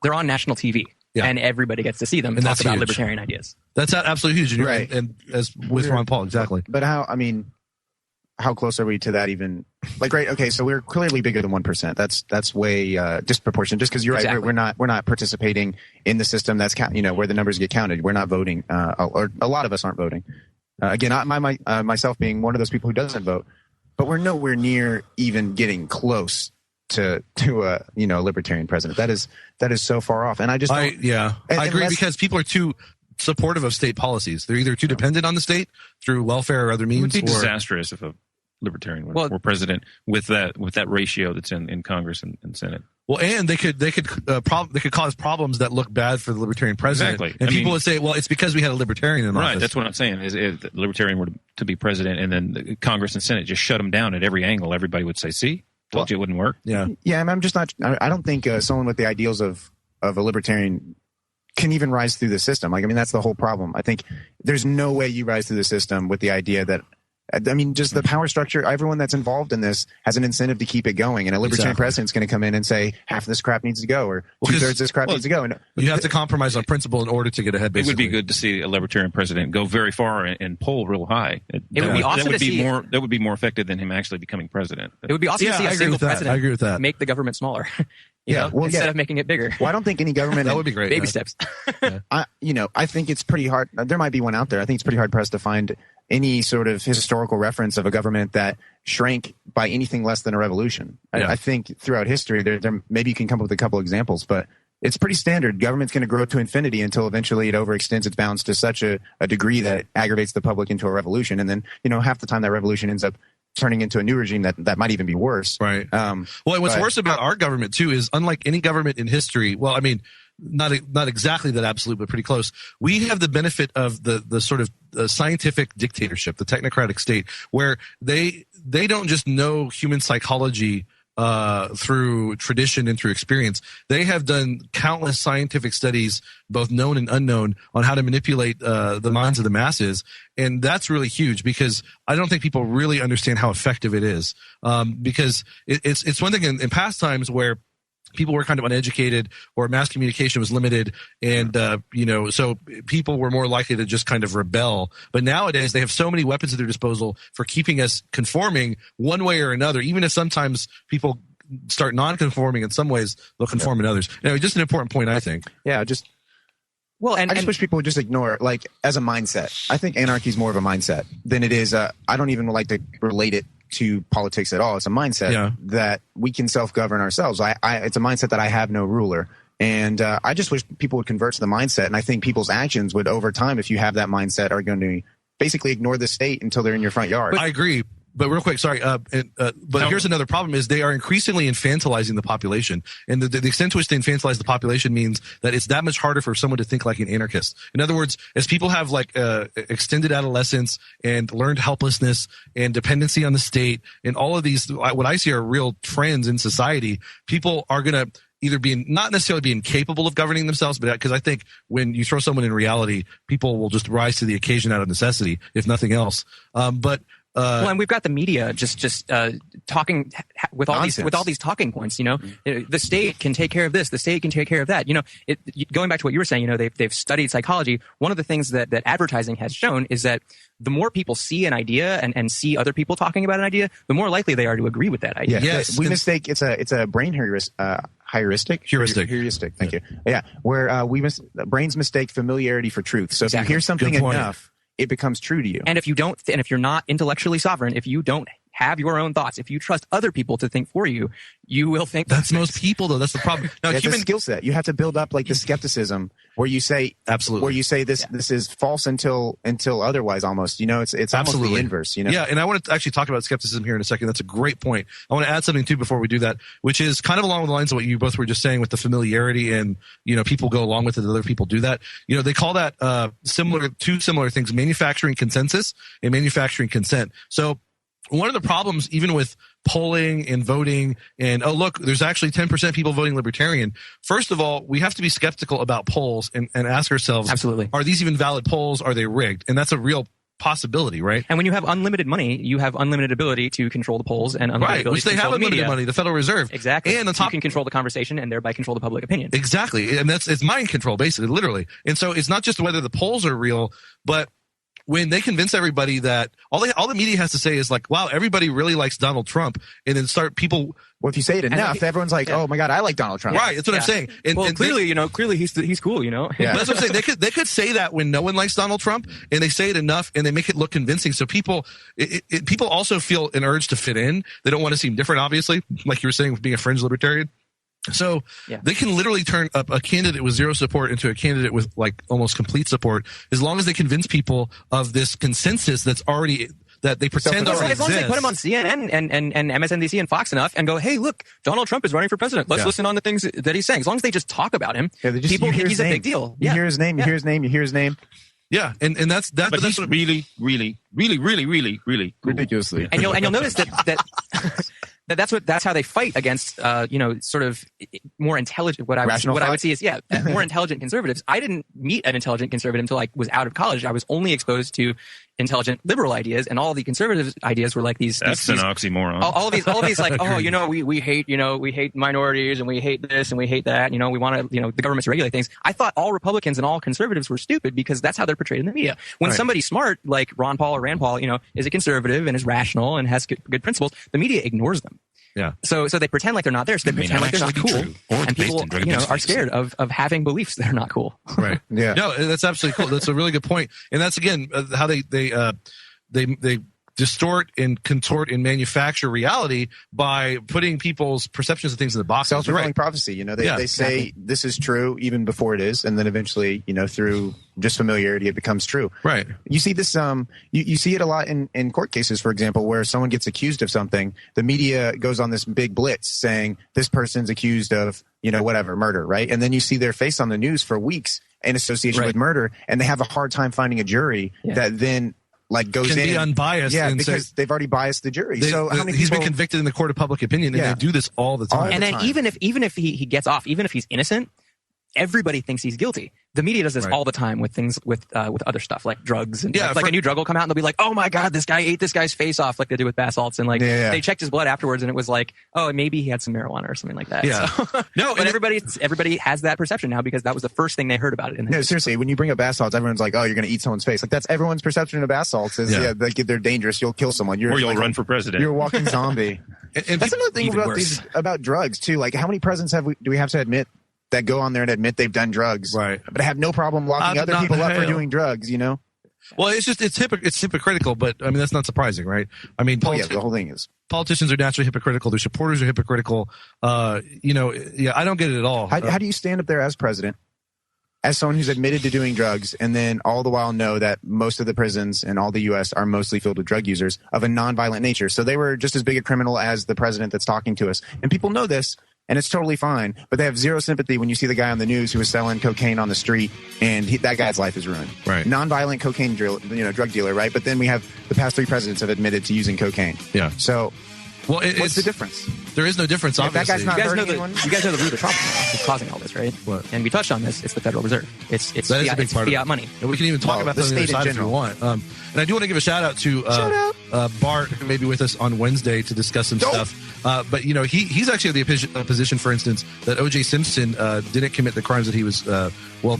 they're on national TV. Yeah. And everybody gets to see them and talk about libertarian ideas. That's absolutely huge. And right. And as with Ron Paul, exactly. But how close are we to that even? Like, right. Okay. So we're clearly bigger than 1%. That's way, disproportionate, just because you're right. We're not participating in the system that's where the numbers get counted. We're not voting, or a lot of us aren't voting. Again, myself being one of those people who doesn't vote, but we're nowhere near even getting close to a libertarian president. That is so far off. And I agree, because people are too supportive of state policies. They're either too dependent on the state through welfare or other means. It would be disastrous if a libertarian were president with that ratio that's in Congress and Senate. Well, and they could cause problems that look bad for the libertarian president. Exactly. And people would say, well, it's because we had a libertarian in office. Right. That's what I'm saying. Is if the libertarian were to be president and then the Congress and Senate just shut him down at every angle, everybody would say, see? Told you it wouldn't work. Yeah. Yeah. I'm just not. I don't think someone with the ideals of a libertarian can even rise through the system. Like, I mean, that's the whole problem. I think there's no way you rise through the system with the idea that. I mean, just the power structure, everyone that's involved in this has an incentive to keep it going. And a libertarian president's going to come in and say, half of this crap needs to go, or 2/3 of this crap needs to go. And you have to compromise on principle in order to get ahead, basically. It would be good to see a libertarian president go very far and poll real high. It would be awesome that would be more effective than him actually becoming president. It would be awesome to see a single president I agree with that. make the government smaller. Instead of making it bigger. Well, I don't think any government that would be great. Baby steps. I think it's pretty hard. There might be one out there. I think it's pretty hard pressed to find any sort of historical reference of a government that shrank by anything less than a revolution. I think throughout history, there maybe you can come up with a couple examples, but it's pretty standard. Government's going to grow to infinity until eventually it overextends its bounds to such a degree that it aggravates the public into a revolution. And then, half the time that revolution ends up turning into a new regime that might even be worse. Right. What's worse about our government too is, unlike any government in history, well, I mean, not exactly that absolute, but pretty close. We have the benefit of the sort of scientific dictatorship, the technocratic state, where they don't just know human psychology through tradition and through experience. They have done countless scientific studies, both known and unknown, on how to manipulate the minds of the masses. And that's really huge, because I don't think people really understand how effective it is. Because it's one thing in past times where people were kind of uneducated or mass communication was limited, and so people were more likely to just kind of rebel. But nowadays they have so many weapons at their disposal for keeping us conforming one way or another. Even if sometimes people start non-conforming in some ways, they'll conform in others. Anyway, just an important point, I think. Yeah, I just wish people would just ignore it, like, as a mindset. I think anarchy is more of a mindset than it is. I don't even like to relate it to politics at all. It's a mindset that we can self-govern ourselves. It's a mindset that I have no ruler. And I just wish people would convert to the mindset. And I think people's actions would, over time, if you have that mindset, are going to basically ignore the state until they're in your front yard. I agree. But real quick, sorry. But here's another problem: is they are increasingly infantilizing the population, and the extent to which they infantilize the population means that it's that much harder for someone to think like an anarchist. In other words, as people have extended adolescence and learned helplessness and dependency on the state, and all of these, what I see are real trends in society. People are going to either not necessarily be incapable of governing themselves, but because I think when you throw someone in reality, people will just rise to the occasion out of necessity, if nothing else. And we've got the media just talking with all these talking points. The state can take care of this. The state can take care of that. Going back to what you were saying, they've studied psychology. One of the things that advertising has shown is that the more people see an idea and see other people talking about an idea, the more likely they are to agree with that idea. Yeah. Yes, we mistake. It's a brain heuristic. Thank you. Yeah, where brains mistake familiarity for truth. So if you hear something enough, it becomes true to you. And if you're not intellectually sovereign, if you don't have your own thoughts, if you trust other people to think for you, you will think. That's most people, though. That's the problem. Now, it's a skill set. You have to build up like the skepticism where you say absolutely, where you say this is false until otherwise. Almost, it's almost the inverse. Yeah, and I want to actually talk about skepticism here in a second. That's a great point. I want to add something too before we do that, which is kind of along the lines of what you both were just saying with the familiarity and people go along with it. Other people do that. They call that two similar things: manufacturing consensus and manufacturing consent. So one of the problems, even with polling and voting, and look, there's actually 10% people voting libertarian. First of all, we have to be skeptical about polls and ask ourselves, absolutely, are these even valid polls? Are they rigged? And that's a real possibility, right? And when you have unlimited money, you have unlimited ability to control the polls and unlimited ability which they have unlimited money, the Federal Reserve. Exactly. And on top, you can control the conversation and thereby control the public opinion. Exactly. And it's mind control, basically, literally. And so it's not just whether the polls are real, but when they convince everybody that all the media has to say is like, wow, everybody really likes Donald Trump, and then start people. Well, if you say it enough, everyone's like, oh my God, I like Donald Trump. Right. That's what I'm saying. And clearly, clearly he's cool, Yeah. That's what I'm saying. They could say that when no one likes Donald Trump, and they say it enough, and they make it look convincing. So people also feel an urge to fit in. They don't want to seem different, obviously, like you were saying with being a fringe libertarian. So they can literally turn up a candidate with zero support into a candidate with like almost complete support, as long as they convince people of this consensus that's already that they pretend already exists. As long as they put him on CNN and MSNBC and Fox enough and go, hey, look, Donald Trump is running for president. Let's listen on the things that he's saying. As long as they just talk about him, people think he's a big deal. You hear his name. You hear his name. You hear his name. Yeah, and that's But he's really cool. Ridiculously. And you'll notice that's how they fight against sort of more intelligent what I would see is more intelligent conservatives. I didn't meet an intelligent conservative until I was out of college. I was only exposed to intelligent liberal ideas, and all the conservative ideas were like these. That's an oxymoron. All of these like, we hate minorities and we hate this and we hate that. We want to the government to regulate things. I thought all Republicans and all conservatives were stupid because that's how they're portrayed in the media. When somebody smart like Ron Paul or Rand Paul, is a conservative and is rational and has good principles, the media ignores them. Yeah. So they pretend like they're not there. So they pretend like they're not cool. And people, are scared of having beliefs that are not cool. Right. Yeah. No, that's absolutely cool. That's a really good point. And that's again how they distort and contort and manufacture reality by putting people's perceptions of things in the box. Self-fulfilling prophecy. They say this is true even before it is, and then eventually, through just familiarity, it becomes true. Right. You see this. You see it a lot in court cases, for example, where someone gets accused of something. The media goes on this big blitz saying this person's accused of whatever murder, right? And then you see their face on the news for weeks in association with murder, and they have a hard time finding a jury that then goes can in be unbiased, because they've already biased the jury. So how many he's people, been convicted in the court of public opinion, and they do this all the time. And then even if he gets off, even if he's innocent, everybody thinks he's guilty. The media does this all the time with things with other stuff like drugs and like a new drug will come out and they'll be like, oh my God, this guy ate this guy's face off, like they do with bath salts, and they checked his blood afterwards and it was like, oh, maybe he had some marijuana or something like that. Yeah. So, no, but everybody has that perception now because that was the first thing they heard about it. No, seriously, when you bring up bath salts, everyone's like, oh, you're going to eat someone's face. Like that's everyone's perception of bath salts is they're dangerous. You'll kill someone. You'll run for president. You're a walking zombie. and that's another thing about drugs too. Like how many presidents do we have to admit that go on there and admit they've done drugs, right? But have no problem locking other people up for doing drugs, Well, it's hypocritical, but I mean that's not surprising, right? I mean, the whole thing is politicians are naturally hypocritical. Their supporters are hypocritical. I don't get it at all. How do you stand up there as president, as someone who's admitted to doing drugs, and then all the while know that most of the prisons in all the U.S. are mostly filled with drug users of a nonviolent nature? So they were just as big a criminal as the president that's talking to us, and people know this. And it's totally fine, but they have zero sympathy when you see the guy on the news who was selling cocaine on the street, and that guy's life is ruined. Right. Nonviolent cocaine drug dealer, right? But then we have the past 3 presidents have admitted to using cocaine. Yeah. So, what's the difference? There is no difference, obviously. That guy's not hurting anyone. You guys know the root of the problem is causing all this, right? What? And we touched on this. It's the Federal Reserve. It's that is a big part fiat of it. money. And we can even talk about that on the other side if you want. And I do want to give a shout out to Bart, who may be with us on Wednesday to discuss some stuff. But he's actually of the position, for instance, that O.J. Simpson didn't commit the crimes that he was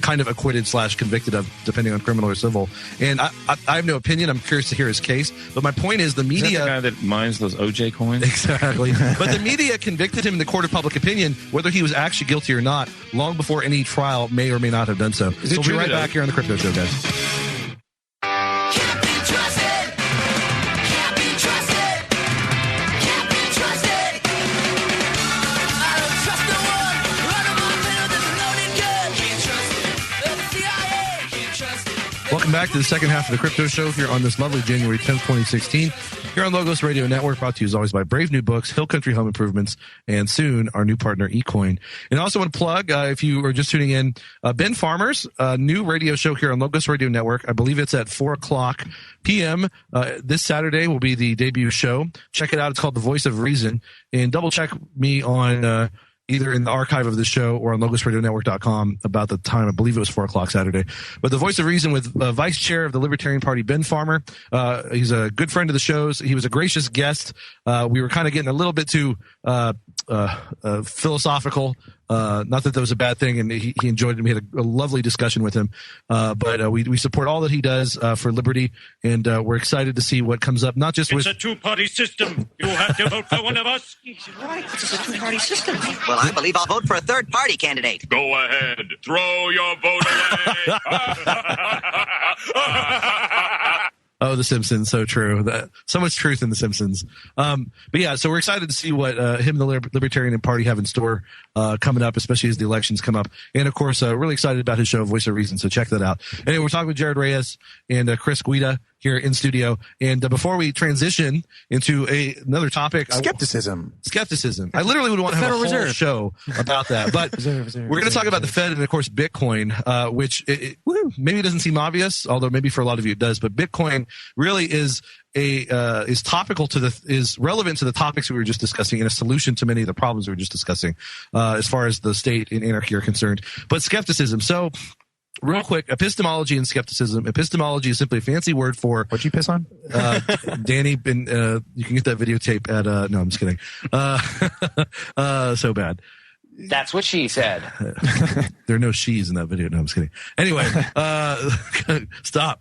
kind of acquitted / convicted of, depending on criminal or civil. And I have no opinion. I'm curious to hear his case. But my point is the media. Is that the guy that mines those O.J. coins? Exactly. But the media convicted him in the court of public opinion, whether he was actually guilty or not, long before any trial may or may not have done so. We'll be right back here on the Crypto Show, guys. back to the second half of the Crypto Show here on this lovely January 10th, 2016. Here on Logos Radio Network, brought to you as always by Brave New Books, Hill Country Home Improvements, and soon our new partner, eCoin. And I also want to plug, if you are just tuning in, Ben Farmer's new radio show here on Logos Radio Network. I believe it's at 4 o'clock p.m. This Saturday will be the debut show. Check it out. It's called The Voice of Reason. And double check me on either in the archive of the show or on logosradionetwork.com about the time. I believe it was 4 o'clock Saturday. But The Voice of Reason with Vice Chair of the Libertarian Party, Ben Farmer. He's a good friend of the show's. He was a gracious guest. We were kind of getting a little bit too philosophical. Not that was a bad thing, and he enjoyed it. We had a lovely discussion with him. But we support all that he does for liberty, and we're excited to see what comes up. Not just it's a two-party system. You have to vote for one of us. He's right. It's a two-party system. Well, I believe I'll vote for a third-party candidate. Go ahead. Throw your vote away. Oh, The Simpsons, so true. So much truth in The Simpsons. But yeah, so we're excited to see what him and the Libertarian Party have in store coming up, especially as the elections come up. And of course, really excited about his show, Voice of Reason. So check that out. Anyway, we're talking with Jared Reyes and Chris Guida here in studio. And before we transition into another topic, skepticism. I literally would want to have a whole show about that. But we're going to talk about the Fed and of course Bitcoin, which maybe doesn't seem obvious, although maybe for a lot of you it does. But Bitcoin really is topical is relevant to the topics we were just discussing and a solution to many of the problems we were just discussing, as far as the state and anarchy are concerned. But skepticism. So real quick, epistemology and skepticism. Epistemology is simply a fancy word for what'd you piss on? Danny, you can get that videotape at, no, I'm just kidding. So bad. That's what she said. There are no she's in that video. No, I'm just kidding. Anyway, stop.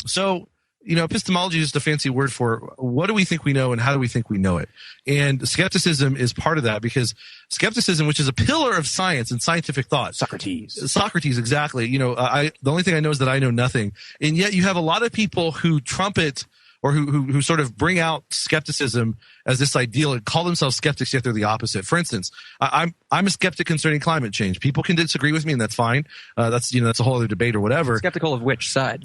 So, epistemology is just a fancy word for what do we think we know and how do we think we know it? And skepticism is part of that, because skepticism, which is a pillar of science and scientific thought. Socrates, exactly. The only thing I know is that I know nothing. And yet you have a lot of people who trumpet or who sort of bring out skepticism as this ideal and call themselves skeptics, yet they're the opposite. For instance, I'm a skeptic concerning climate change. People can disagree with me, and that's fine. That's a whole other debate or whatever. Skeptical of which side?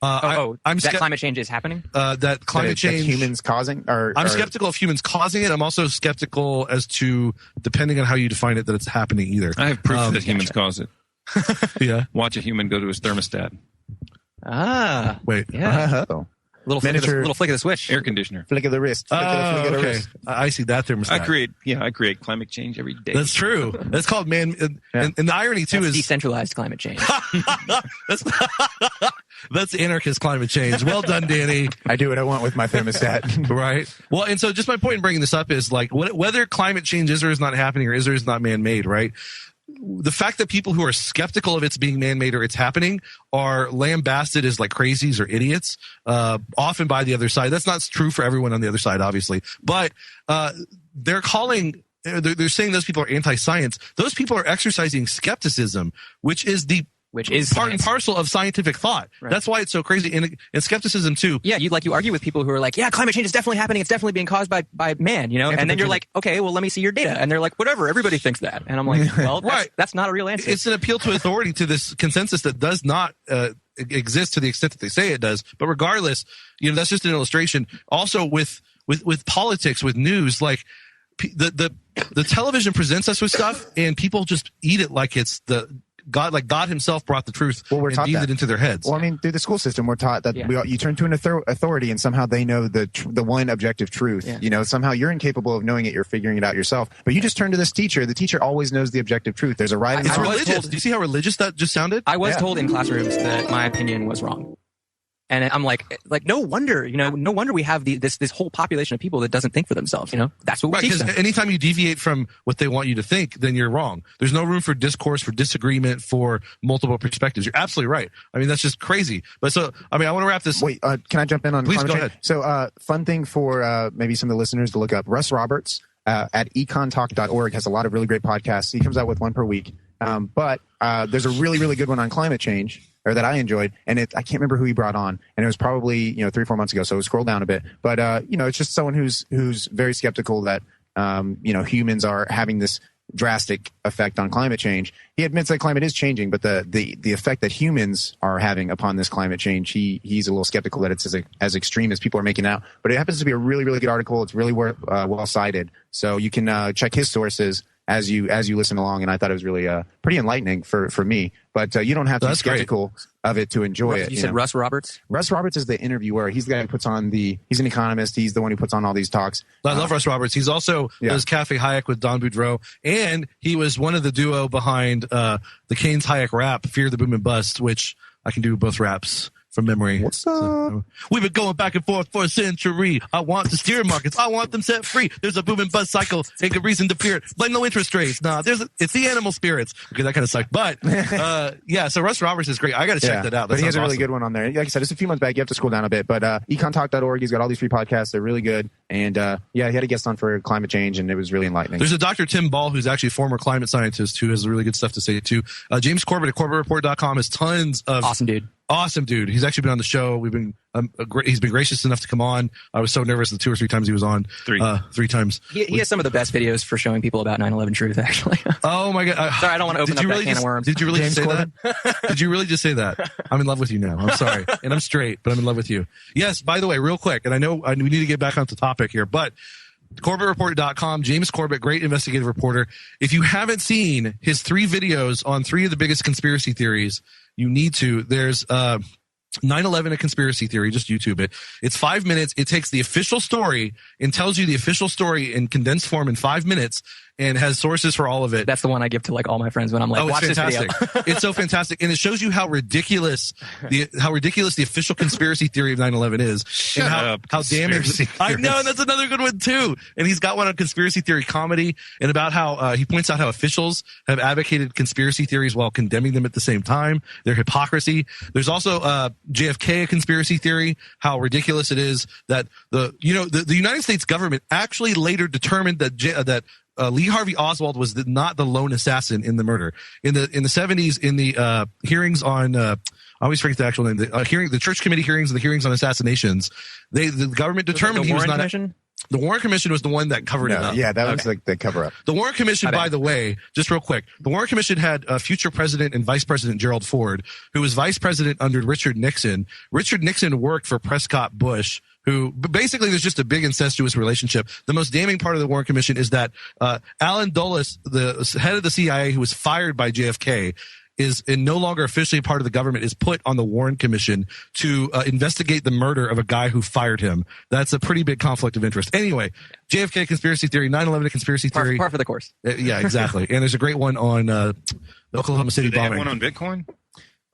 I'm that climate change is happening? That climate change humans causing? I'm skeptical of humans causing it. I'm also skeptical as to, depending on how you define it, that it's happening either. I have proof that humans cause it. Yeah. Watch a human go to his thermostat. Wait. Yeah. Little flick of the switch. Air conditioner. Flick of the wrist. Okay. I see that thermostat. I create climate change every day. That's true. That's called and the irony too is decentralized climate change. That's anarchist climate change. Well done, Danny. I do what I want with my thermostat. Right. Well, and so just my point in bringing this up is like whether climate change is or is not happening or is not man-made, right? The fact that people who are skeptical of it's being man-made or it's happening are lambasted as like crazies or idiots, often by the other side. That's not true for everyone on the other side, obviously, but they're saying those people are anti-science. Those people are exercising skepticism, which is part and parcel of scientific thought. Right. That's why it's so crazy. And skepticism too. Yeah, you argue with people who are like, yeah, climate change is definitely happening. It's definitely being caused by man, and then you're like, okay, well, let me see your data. And they're like, whatever, everybody thinks that. And I'm like, well, that's not a real answer. It's an appeal to authority, to this consensus that does not exist to the extent that they say it does. But regardless, that's just an illustration. Also with politics, with news, like the television presents us with stuff and people just eat it like it's God himself brought the truth and beamed it into their heads. Well, I mean, through the school system, we're taught that you turn to an authority and somehow they know the one objective truth. Yeah. Somehow you're incapable of knowing it. You're figuring it out yourself. But you just turn to this teacher. The teacher always knows the objective truth. There's a right and It's religious. Do you see how religious that just sounded? I was told in classrooms that my opinion was wrong. And I'm like, no wonder, no wonder we have this whole population of people that doesn't think for themselves. That's what we teach them. Because anytime you deviate from what they want you to think, then you're wrong. There's no room for discourse, for disagreement, for multiple perspectives. You're absolutely right. I mean, that's just crazy. But I want to wrap this. Wait, can I jump in on? Please go ahead. So, fun thing for maybe some of the listeners to look up. Russ Roberts at econtalk.org has a lot of really great podcasts. He comes out with one per week. But there's a really, really good one on climate change, or that I enjoyed, and I can't remember who he brought on, and it was probably 3 or 4 months ago, so scroll down a bit. But it's just someone who's very skeptical that humans are having this drastic effect on climate change. He admits that climate is changing, but the effect that humans are having upon this climate change, he's a little skeptical that it's as extreme as people are making out. But it happens to be a really, really good article. It's really well cited. So you can check his sources as you listen along, and I thought it was really pretty enlightening for me. But you don't have to be skeptical of it to enjoy it. You said Russ Roberts? Russ Roberts is the interviewer. He's the guy who puts on he's an economist. He's the one who puts on all these talks. I love Russ Roberts. He's also does Cafe Hayek with Don Boudreaux, and he was one of the duo behind the Keynes Hayek rap, Fear the Boom and Bust, which I can do both raps from memory. What's up? So, we've been going back and forth for a century. I want the steer markets. I want them set free. There's a boom and bust cycle. Take a reason to fear it. Blame no interest rates. Nah, it's the animal spirits. Okay, that kind of sucked. But, so Russ Roberts is great. I got to check that out. That but he has a really awesome. good one on there. Like I said, it's a few months back. You have to scroll down a bit. But econtalk.org, he's got all these free podcasts. They're really good. And he had a guest on for climate change, and it was really enlightening. There's a Dr. Tim Ball, who's actually a former climate scientist, who has really good stuff to say too. James Corbett at CorbettReport.com has tons of awesome dude. He's actually been on the show. We've been he's been gracious enough to come on. I was so nervous the 2 or 3 times he was on. Three times. He has some of the best videos for showing people about 9/11 truth, actually. Oh my God! Sorry, I don't want to open up that can of worms. Did you really just say that? Did you really just say that? I'm in love with you now. I'm sorry, and I'm straight, but I'm in love with you. Yes. By the way, real quick, and I know we need to get back onto topic here, but CorbettReport.com, James Corbett, great investigative reporter. If you haven't seen his 3 videos on 3 of the biggest conspiracy theories, you need to. There's 9/11 a conspiracy theory. Just YouTube it. It's 5 minutes. It takes the official story and tells you the official story in condensed form in 5 minutes, and has sources for all of it. That's the one I give to like all my friends when I'm like, watch this video. It's so fantastic, and it shows you how ridiculous the official conspiracy theory of 9/11 is. Shut up, how damaging. I know, and that's another good one too. And he's got one on conspiracy theory comedy, and about how he points out how officials have advocated conspiracy theories while condemning them at the same time. Their hypocrisy. There's also JFK, a conspiracy theory, how ridiculous it is that the United States government actually later determined that Lee Harvey Oswald was not the lone assassin in the murder. In the 70s, in the hearings on I always forget the actual name. The Church Committee hearings and the hearings on assassinations, the government determined he was not. The Warren Commission was the one that covered it up. Yeah, that was like the cover up. The Warren Commission, by the way, just real quick, the Warren Commission had future President and Vice President Gerald Ford, who was Vice President under Richard Nixon. Richard Nixon worked for Prescott Bush, who basically there's just a big incestuous relationship. The most damning part of the Warren Commission is that Alan Dulles, the head of the CIA, who was fired by JFK, is no longer officially part of the government, is put on the Warren Commission to investigate the murder of a guy who fired him. That's a pretty big conflict of interest. Anyway, JFK conspiracy theory, 9/11 conspiracy theory. Par for the course. Yeah, exactly. And there's a great one on the Oklahoma City bombing. Have one on Bitcoin?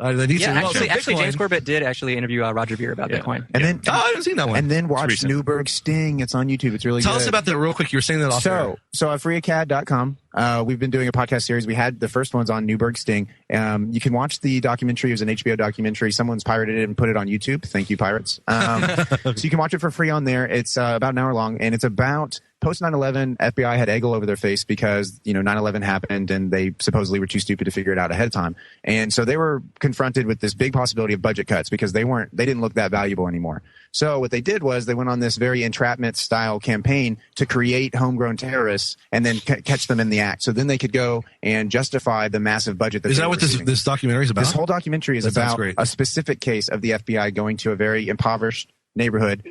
Actually, James Corbett did actually interview Roger Ver about Bitcoin. And then I haven't seen that one. And then watch Newberg Sting. It's on YouTube. It's really Tell good. us about that real quick. You were saying that off air. So at freeacad.com, we've been doing a podcast series. We had the first ones on Newberg Sting. You can watch the documentary. It was an HBO documentary. Someone's pirated it and put it on YouTube. Thank you, pirates. So you can watch it for free on there. It's about an hour long, and it's about post 9/11, FBI had egg all over their face because 9/11 happened and they supposedly were too stupid to figure it out ahead of time, and so they were confronted with this big possibility of budget cuts because they didn't look that valuable anymore. So what they did was they went on this very entrapment style campaign to create homegrown terrorists and then catch them in the act. So then they could go and justify the massive budget that. Is that what this documentary is about? This whole documentary is about a specific case of the FBI going to a very impoverished neighborhood,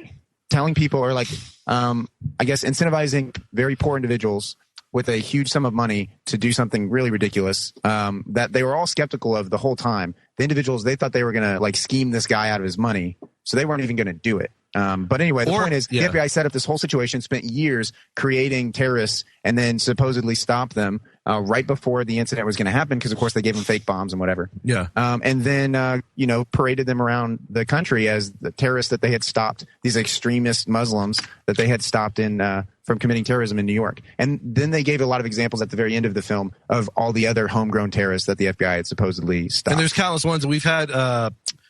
telling people, or I guess incentivizing very poor individuals with a huge sum of money to do something really ridiculous that they were all skeptical of the whole time. The individuals, they thought they were going to scheme this guy out of his money, so they weren't even going to do it. But anyway, the point is the FBI set up this whole situation, spent years creating terrorists, and then supposedly stopped them right before the incident was going to happen because, of course, they gave them fake bombs and whatever. Yeah. And then, paraded them around the country as the terrorists that they had stopped, these extremist Muslims that they had stopped from committing terrorism in New York. And then they gave a lot of examples at the very end of the film of all the other homegrown terrorists that the FBI had supposedly stopped. And there's countless ones. We've had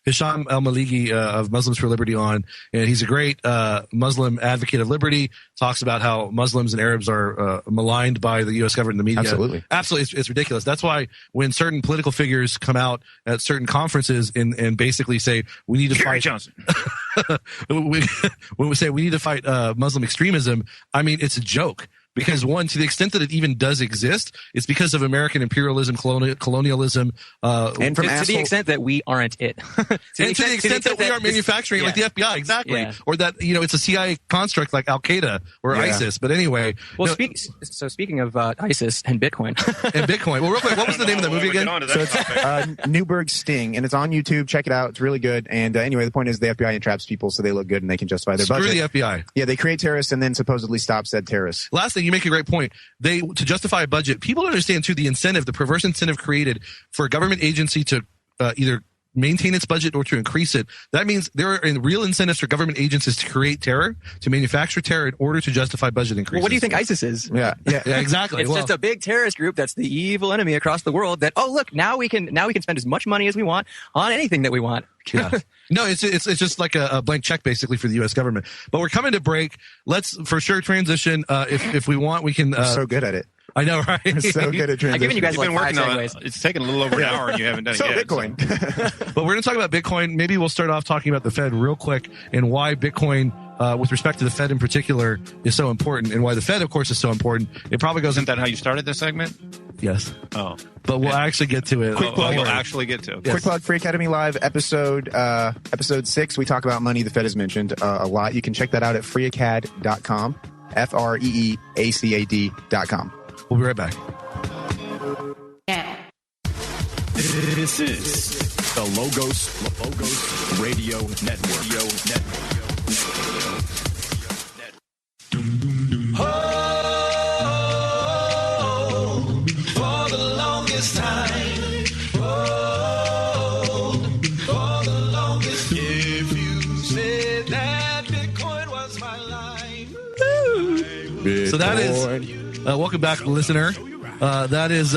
Hisham El-Maliki of Muslims for Liberty on, and he's a great Muslim advocate of liberty, talks about how Muslims and Arabs are maligned by the U.S. government and the media. Absolutely. It's ridiculous. That's why when certain political figures come out at certain conferences and basically say, we need to fight Johnson. when we say we need to fight Muslim extremism, I mean, it's a joke. Because one, to the extent that it even does exist, it's because of American imperialism, colonialism, and from to the extent that we aren't it. to the extent that we aren't manufacturing like the FBI, exactly. Yeah. Or that, it's a CIA construct like Al-Qaeda or ISIS. But anyway. Well, speaking of ISIS and Bitcoin. Well, real quick, what was the name of that movie again? So it's Newberg Sting, and it's on YouTube. Check it out. It's really good. And anyway, the point is the FBI entraps people so they look good and they can justify their budget. Screw the FBI. Yeah, they create terrorists and then supposedly stop said terrorists. Last thing, you make a great point. To justify a budget, people don't understand too the perverse incentive created for a government agency to either maintain its budget or to increase it. That means there are real incentives for government agencies to create terror, to manufacture terror in order to justify budget increases. Well, what do you think ISIS is? Yeah, exactly. It's just a big terrorist group that's the evil enemy across the world that, look, now we can spend as much money as we want on anything that we want. Yeah. No, it's just like a blank check basically for the U.S. government. But we're coming to break. Let's for sure transition. If we want, we can. We're so good at it. I know, right? We're so good at transition. I've given you guys You've been working on segues. it. It's taken a little over an hour and you haven't done it yet. Bitcoin. But we're going to talk about Bitcoin. Maybe we'll start off talking about the Fed real quick and why Bitcoin, with respect to the Fed in particular, is so important, and why the Fed, of course, is so important. It probably goes. Isn't that how you started this segment? Yes. Oh. But we'll actually get to it. Quick plug. We'll actually get to it. Quick plug, Free Academy Live, episode 6. We talk about money. The Fed has mentioned a lot. You can check that out at freeacad.com, freeacad.com. We'll be right back. This is the Logos Radio Network. Oh, for the longest time. Oh, for the longest. If you said that Bitcoin was my life. So that is welcome back, listener. That is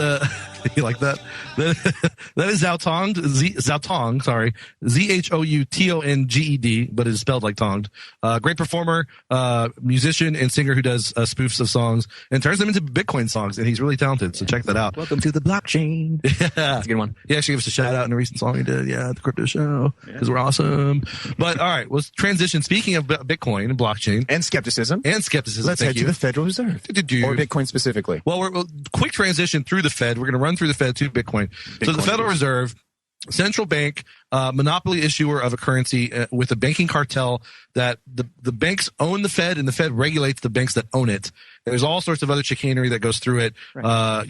you like that? That is Zhaotonged, sorry. Zhoutonged, but it is spelled like tonged. Great performer, musician, and singer who does spoofs of songs and turns them into Bitcoin songs, and he's really talented, so check that out. Welcome to the blockchain. Yeah. That's a good one. He actually gave us a shout out in a recent song he did, at the Crypto Show, because we're awesome. But all right, let's transition. Speaking of Bitcoin and blockchain. And skepticism. Let's head to the Federal Reserve. Or Bitcoin specifically. Well, we're quick transition through the Fed. We're going to run through the Fed to Bitcoin. So the Federal Reserve, central bank, monopoly issuer of a currency with a banking cartel that the banks own the Fed and the Fed regulates the banks that own it. There's all sorts of other chicanery that goes through it, right.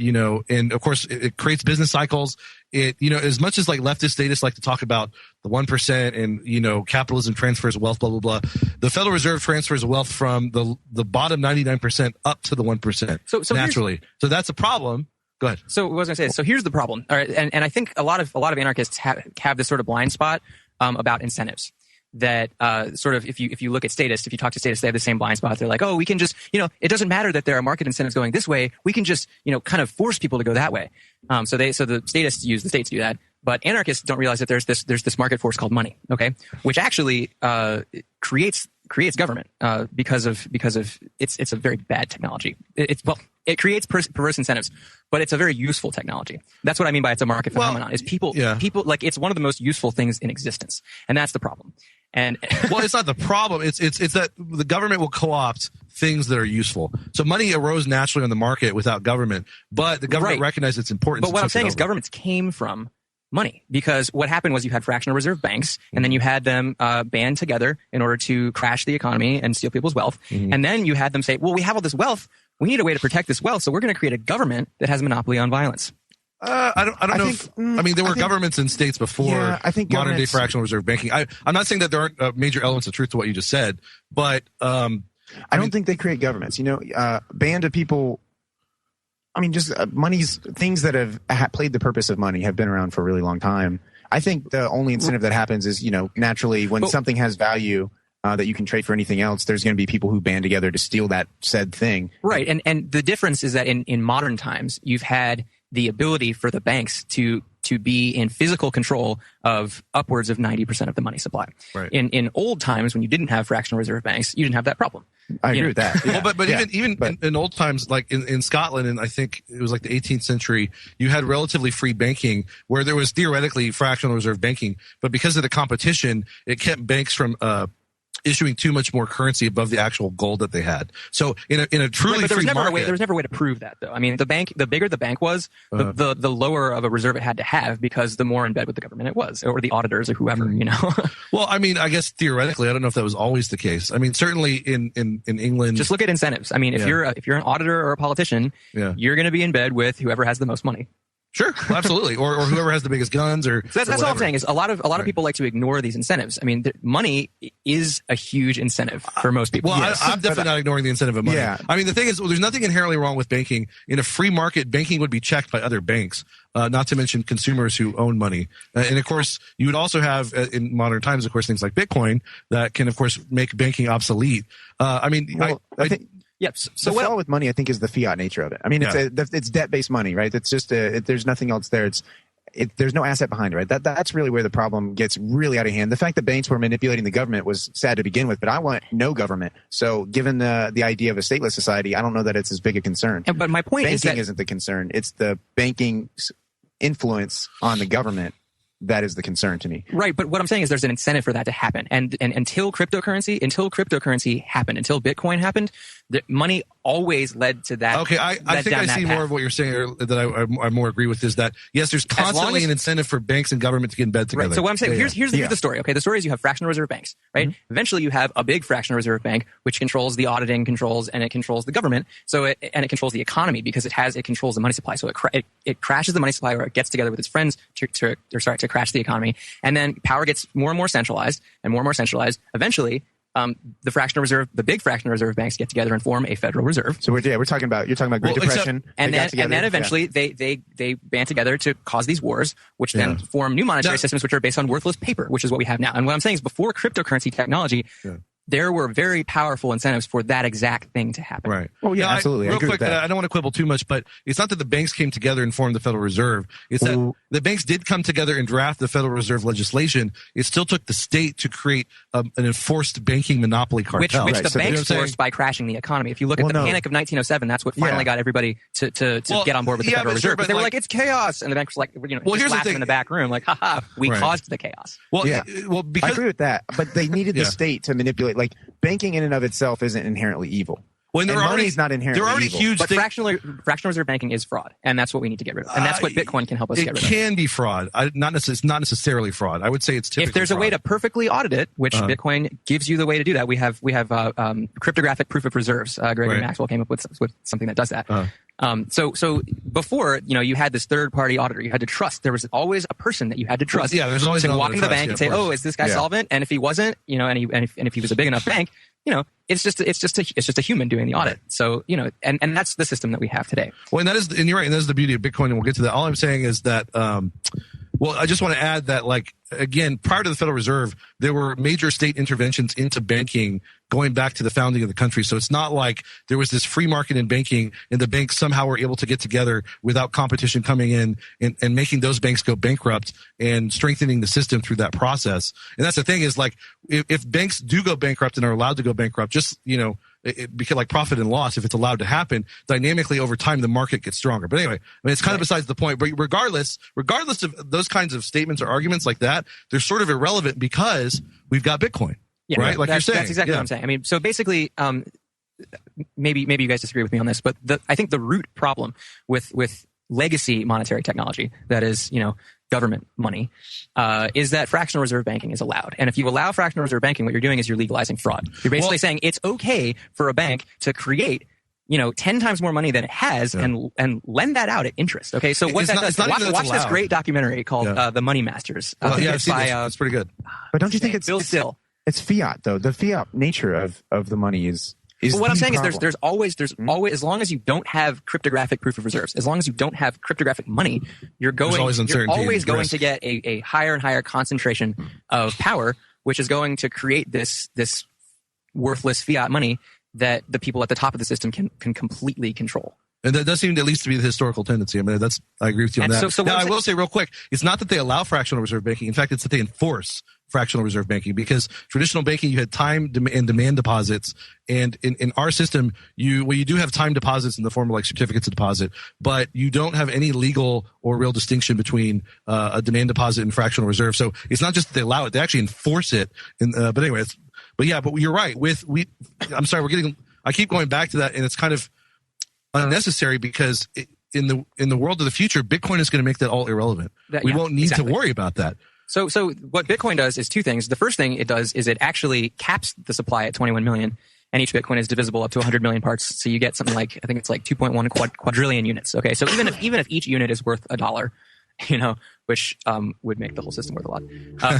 And of course it creates business cycles. It, as much as like leftist statists like to talk about the 1% and, capitalism transfers wealth, blah, blah, blah. The Federal Reserve transfers wealth from the bottom 99% up to the 1%. So naturally. So that's a problem. Go ahead. So what was I going to say? So here's the problem. All right. And I think a lot of anarchists have this sort of blind spot, about incentives. That sort of, if you look at statists, if you talk to statists, they have the same blind spot. They're like, oh, we can just, it doesn't matter that there are market incentives going this way. We can just, kind of force people to go that way. So the statists use the states to do that. But anarchists don't realize that there's this market force called money, okay, which actually creates government because of it's a very bad technology. It creates perverse incentives, but it's a very useful technology. That's what I mean by it's a market phenomenon. Is people like it's one of the most useful things in existence, and that's the problem. And well, it's not the problem. It's that the government will co-opt things that are useful. So money arose naturally on the market without government, but the government recognized its importance. But what I'm saying is governments came from money, because what happened was you had fractional reserve banks, and then you had them band together in order to crash the economy and steal people's wealth. Mm-hmm. And then you had them say, well, we have all this wealth. We need a way to protect this wealth. So we're going to create a government that has a monopoly on violence. I don't know. There were governments in states before modern day fractional reserve banking. I'm not saying that there aren't major elements of truth to what you just said, but I don't think they create governments. Band of people. Just money's things that have played the purpose of money have been around for a really long time. I think the only incentive that happens is, naturally when something has value that you can trade for anything else, there's going to be people who band together to steal that said thing. Right. And the difference is that in modern times, you've had the ability for the banks to be in physical control of upwards of 90% of the money supply. Right. In old times, when you didn't have fractional reserve banks, you didn't have that problem. I agree with that. Yeah. Well, but even in old times, like in Scotland, and I think it was like the 18th century, you had relatively free banking where there was theoretically fractional reserve banking, but because of the competition, it kept banks from issuing too much more currency above the actual gold that they had. So in a truly free market, there was never a way to prove that, though. I mean, the bigger the bank was, the lower of a reserve it had to have, because the more in bed with the government it was, or the auditors, or whoever, you know. Well, I mean, I guess theoretically, I don't know if that was always the case. I mean, certainly in England, just look at incentives. I mean, if you're an auditor or a politician, you're going to be in bed with whoever has the most money. Sure, absolutely, or whoever has the biggest guns, or so that's all I'm saying is a lot of people like to ignore these incentives. I mean, money is a huge incentive for most people. Well, yes. I'm definitely not ignoring the incentive of money. Yeah. I mean, the thing is, there's nothing inherently wrong with banking. In a free market, banking would be checked by other banks, not to mention consumers who own money. And of course, you would also have in modern times, of course, things like Bitcoin that can, of course, make banking obsolete. I think. Yep. So the flaw with money, I think, is the fiat nature of it. I mean, it's debt-based money, right? It's just there's nothing else there. There's no asset behind it, right? That's really where the problem gets really out of hand. The fact that banks were manipulating the government was sad to begin with, but I want no government. So given the idea of a stateless society, I don't know that it's as big a concern. But my point is that banking isn't the concern. It's the banking's influence on the government. That is the concern to me. Right, but what I'm saying is there's an incentive for that to happen. And until cryptocurrency happened, until Bitcoin happened, the money always led to that. Okay, I think I see more of what you're saying that I more agree with is that, yes, there's constantly an incentive for banks and government to get in bed together. Right, so what I'm saying, here's the story. Okay, the story is you have fractional reserve banks, right? Mm-hmm. Eventually you have a big fractional reserve bank, which controls the auditing controls, and it controls the government. So it controls the economy because it controls the money supply. So it crashes the money supply, or it gets together with its friends to crash the economy. And then power gets more and more centralized and more centralized. Eventually, the big fractional reserve banks get together and form a Federal Reserve. So you're talking about Great Depression, and then eventually they band together to cause these wars, which then form new monetary systems, which are based on worthless paper, which is what we have now. And what I'm saying is, before cryptocurrency technology, there were very powerful incentives for that exact thing to happen. Right. Oh yeah, absolutely. Real quick, I don't want to quibble too much, but it's not that the banks came together and formed the Federal Reserve. It's that the banks did come together and draft the Federal Reserve legislation. It still took the state to create an enforced banking monopoly cartel. Which the banks forced by crashing the economy. If you look at the panic of 1907, that's what finally got everybody to get on board with the Federal Reserve. Because they were like, it's chaos. And the banks were like, just laughing in the back room, like, haha, we caused the chaos. Because I agree with that. But they needed the state to manipulate. Like, banking in and of itself isn't inherently evil. Well, money's not inherently evil. Huge. But fractional reserve banking is fraud, and that's what we need to get rid of. And that's what Bitcoin can help us get rid of. It can be fraud. Not necessarily fraud. I would say it's typically if there's fraud. A way to perfectly audit it, which Bitcoin gives you the way to do that. We have cryptographic proof of reserves. Gregory Maxwell came up with something that does that. So before, you had this third party auditor. You had to trust. There was always a person that you had to trust. Yeah, there's always to walk into the bank and say, "Oh, is this guy solvent?" And if he wasn't, and if he was a big enough bank, it's just a human doing the audit. So, and that's the system that we have today. Well, and you're right, and that's the beauty of Bitcoin, and we'll get to that. All I'm saying is that, I just want to add that, again, prior to the Federal Reserve, there were major state interventions into banking going back to the founding of the country. So it's not like there was this free market in banking and the banks somehow were able to get together without competition coming in and making those banks go bankrupt and strengthening the system through that process. And that's the thing is, if banks do go bankrupt and are allowed to go bankrupt, just, because like profit and loss, if it's allowed to happen, dynamically over time, the market gets stronger. But anyway, it's kind of besides the point. But regardless of those kinds of statements or arguments like that, they're sort of irrelevant because we've got Bitcoin. Yeah, right? Like you're saying. That's exactly what I'm saying. I mean, so basically, maybe you guys disagree with me on this, but I think the root problem with legacy monetary technology, that is, government money, is that fractional reserve banking is allowed. And if you allow fractional reserve banking, what you're doing is you're legalizing fraud. You're basically saying it's okay for a bank to create 10 times more money than it has and lend that out at interest. Okay, so what that does, watch this great documentary called The Money Masters. I've seen this. It's pretty good. But don't you think it's Bill Still? It's fiat, though. The fiat nature of the money is what I'm saying is there's always as long as you don't have cryptographic proof of reserves, as long as you don't have cryptographic money, you're always going to get a higher and higher concentration of power, which is going to create this worthless fiat money that the people at the top of the system can completely control. And that does seem at least to be the historical tendency. I mean, I agree with you on that. Now, I will say real quick, it's not that they allow fractional reserve banking. In fact, it's that they enforce fractional reserve banking, because traditional banking, you had time and demand deposits. And in our system, you do have time deposits in the form of like certificates of deposit, but you don't have any legal or real distinction between a demand deposit and fractional reserve. So it's not just that they allow it, they actually enforce it. But anyway, But you're right. I'm sorry, I keep going back to that, and it's kind of unnecessary because in the world of the future, Bitcoin is going to make that all irrelevant. We won't need to worry about that. So what Bitcoin does is two things. The first thing it does is it actually caps the supply at 21 million, and each Bitcoin is divisible up to 100 million parts. So you get something like, I think it's like 2.1 quadrillion units. Okay, so even if each unit is worth $1, which would make the whole system worth a lot,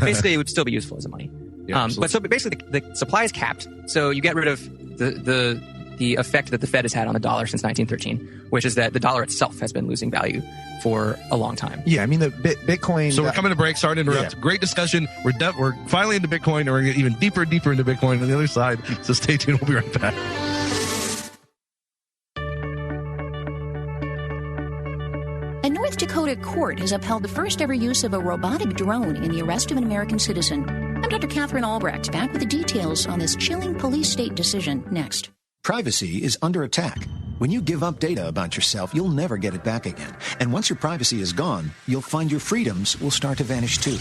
basically it would still be useful as a money. Yeah, but so basically the supply is capped. So you get rid of the effect that the Fed has had on the dollar since 1913, which is that the dollar itself has been losing value for a long time. Yeah, I mean, the Bitcoin... So we're coming to break. Sorry to interrupt. Yeah. Great discussion. We're finally into Bitcoin, and we're going to get even deeper into Bitcoin on the other side. So stay tuned. We'll be right back. A North Dakota court has upheld the first ever use of a robotic drone in the arrest of an American citizen. I'm Dr. Catherine Albrecht, back with the details on this chilling police state decision next. Privacy is under attack. When you give up data about yourself, you'll never get it back again. And once your privacy is gone, you'll find your freedoms will start to vanish too.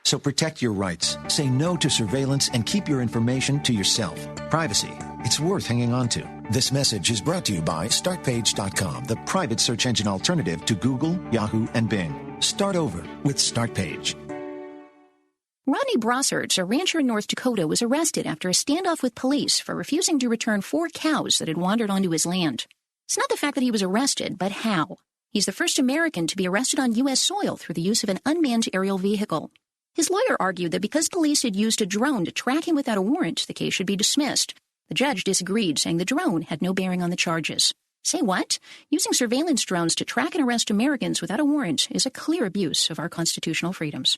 So protect your rights, say no to surveillance, and keep your information to yourself. Privacy, it's worth hanging on to. This message is brought to you by StartPage.com, the private search engine alternative to Google, Yahoo, and Bing. Start over with StartPage. Rodney Brosserts, a rancher in North Dakota, was arrested after a standoff with police for refusing to return 4 cows that had wandered onto his land. It's not the fact that he was arrested, but how. He's the first American to be arrested on U.S. soil through the use of an unmanned aerial vehicle. His lawyer argued that because police had used a drone to track him without a warrant, the case should be dismissed. The judge disagreed, saying the drone had no bearing on the charges. Say what? Using surveillance drones to track and arrest Americans without a warrant is a clear abuse of our constitutional freedoms.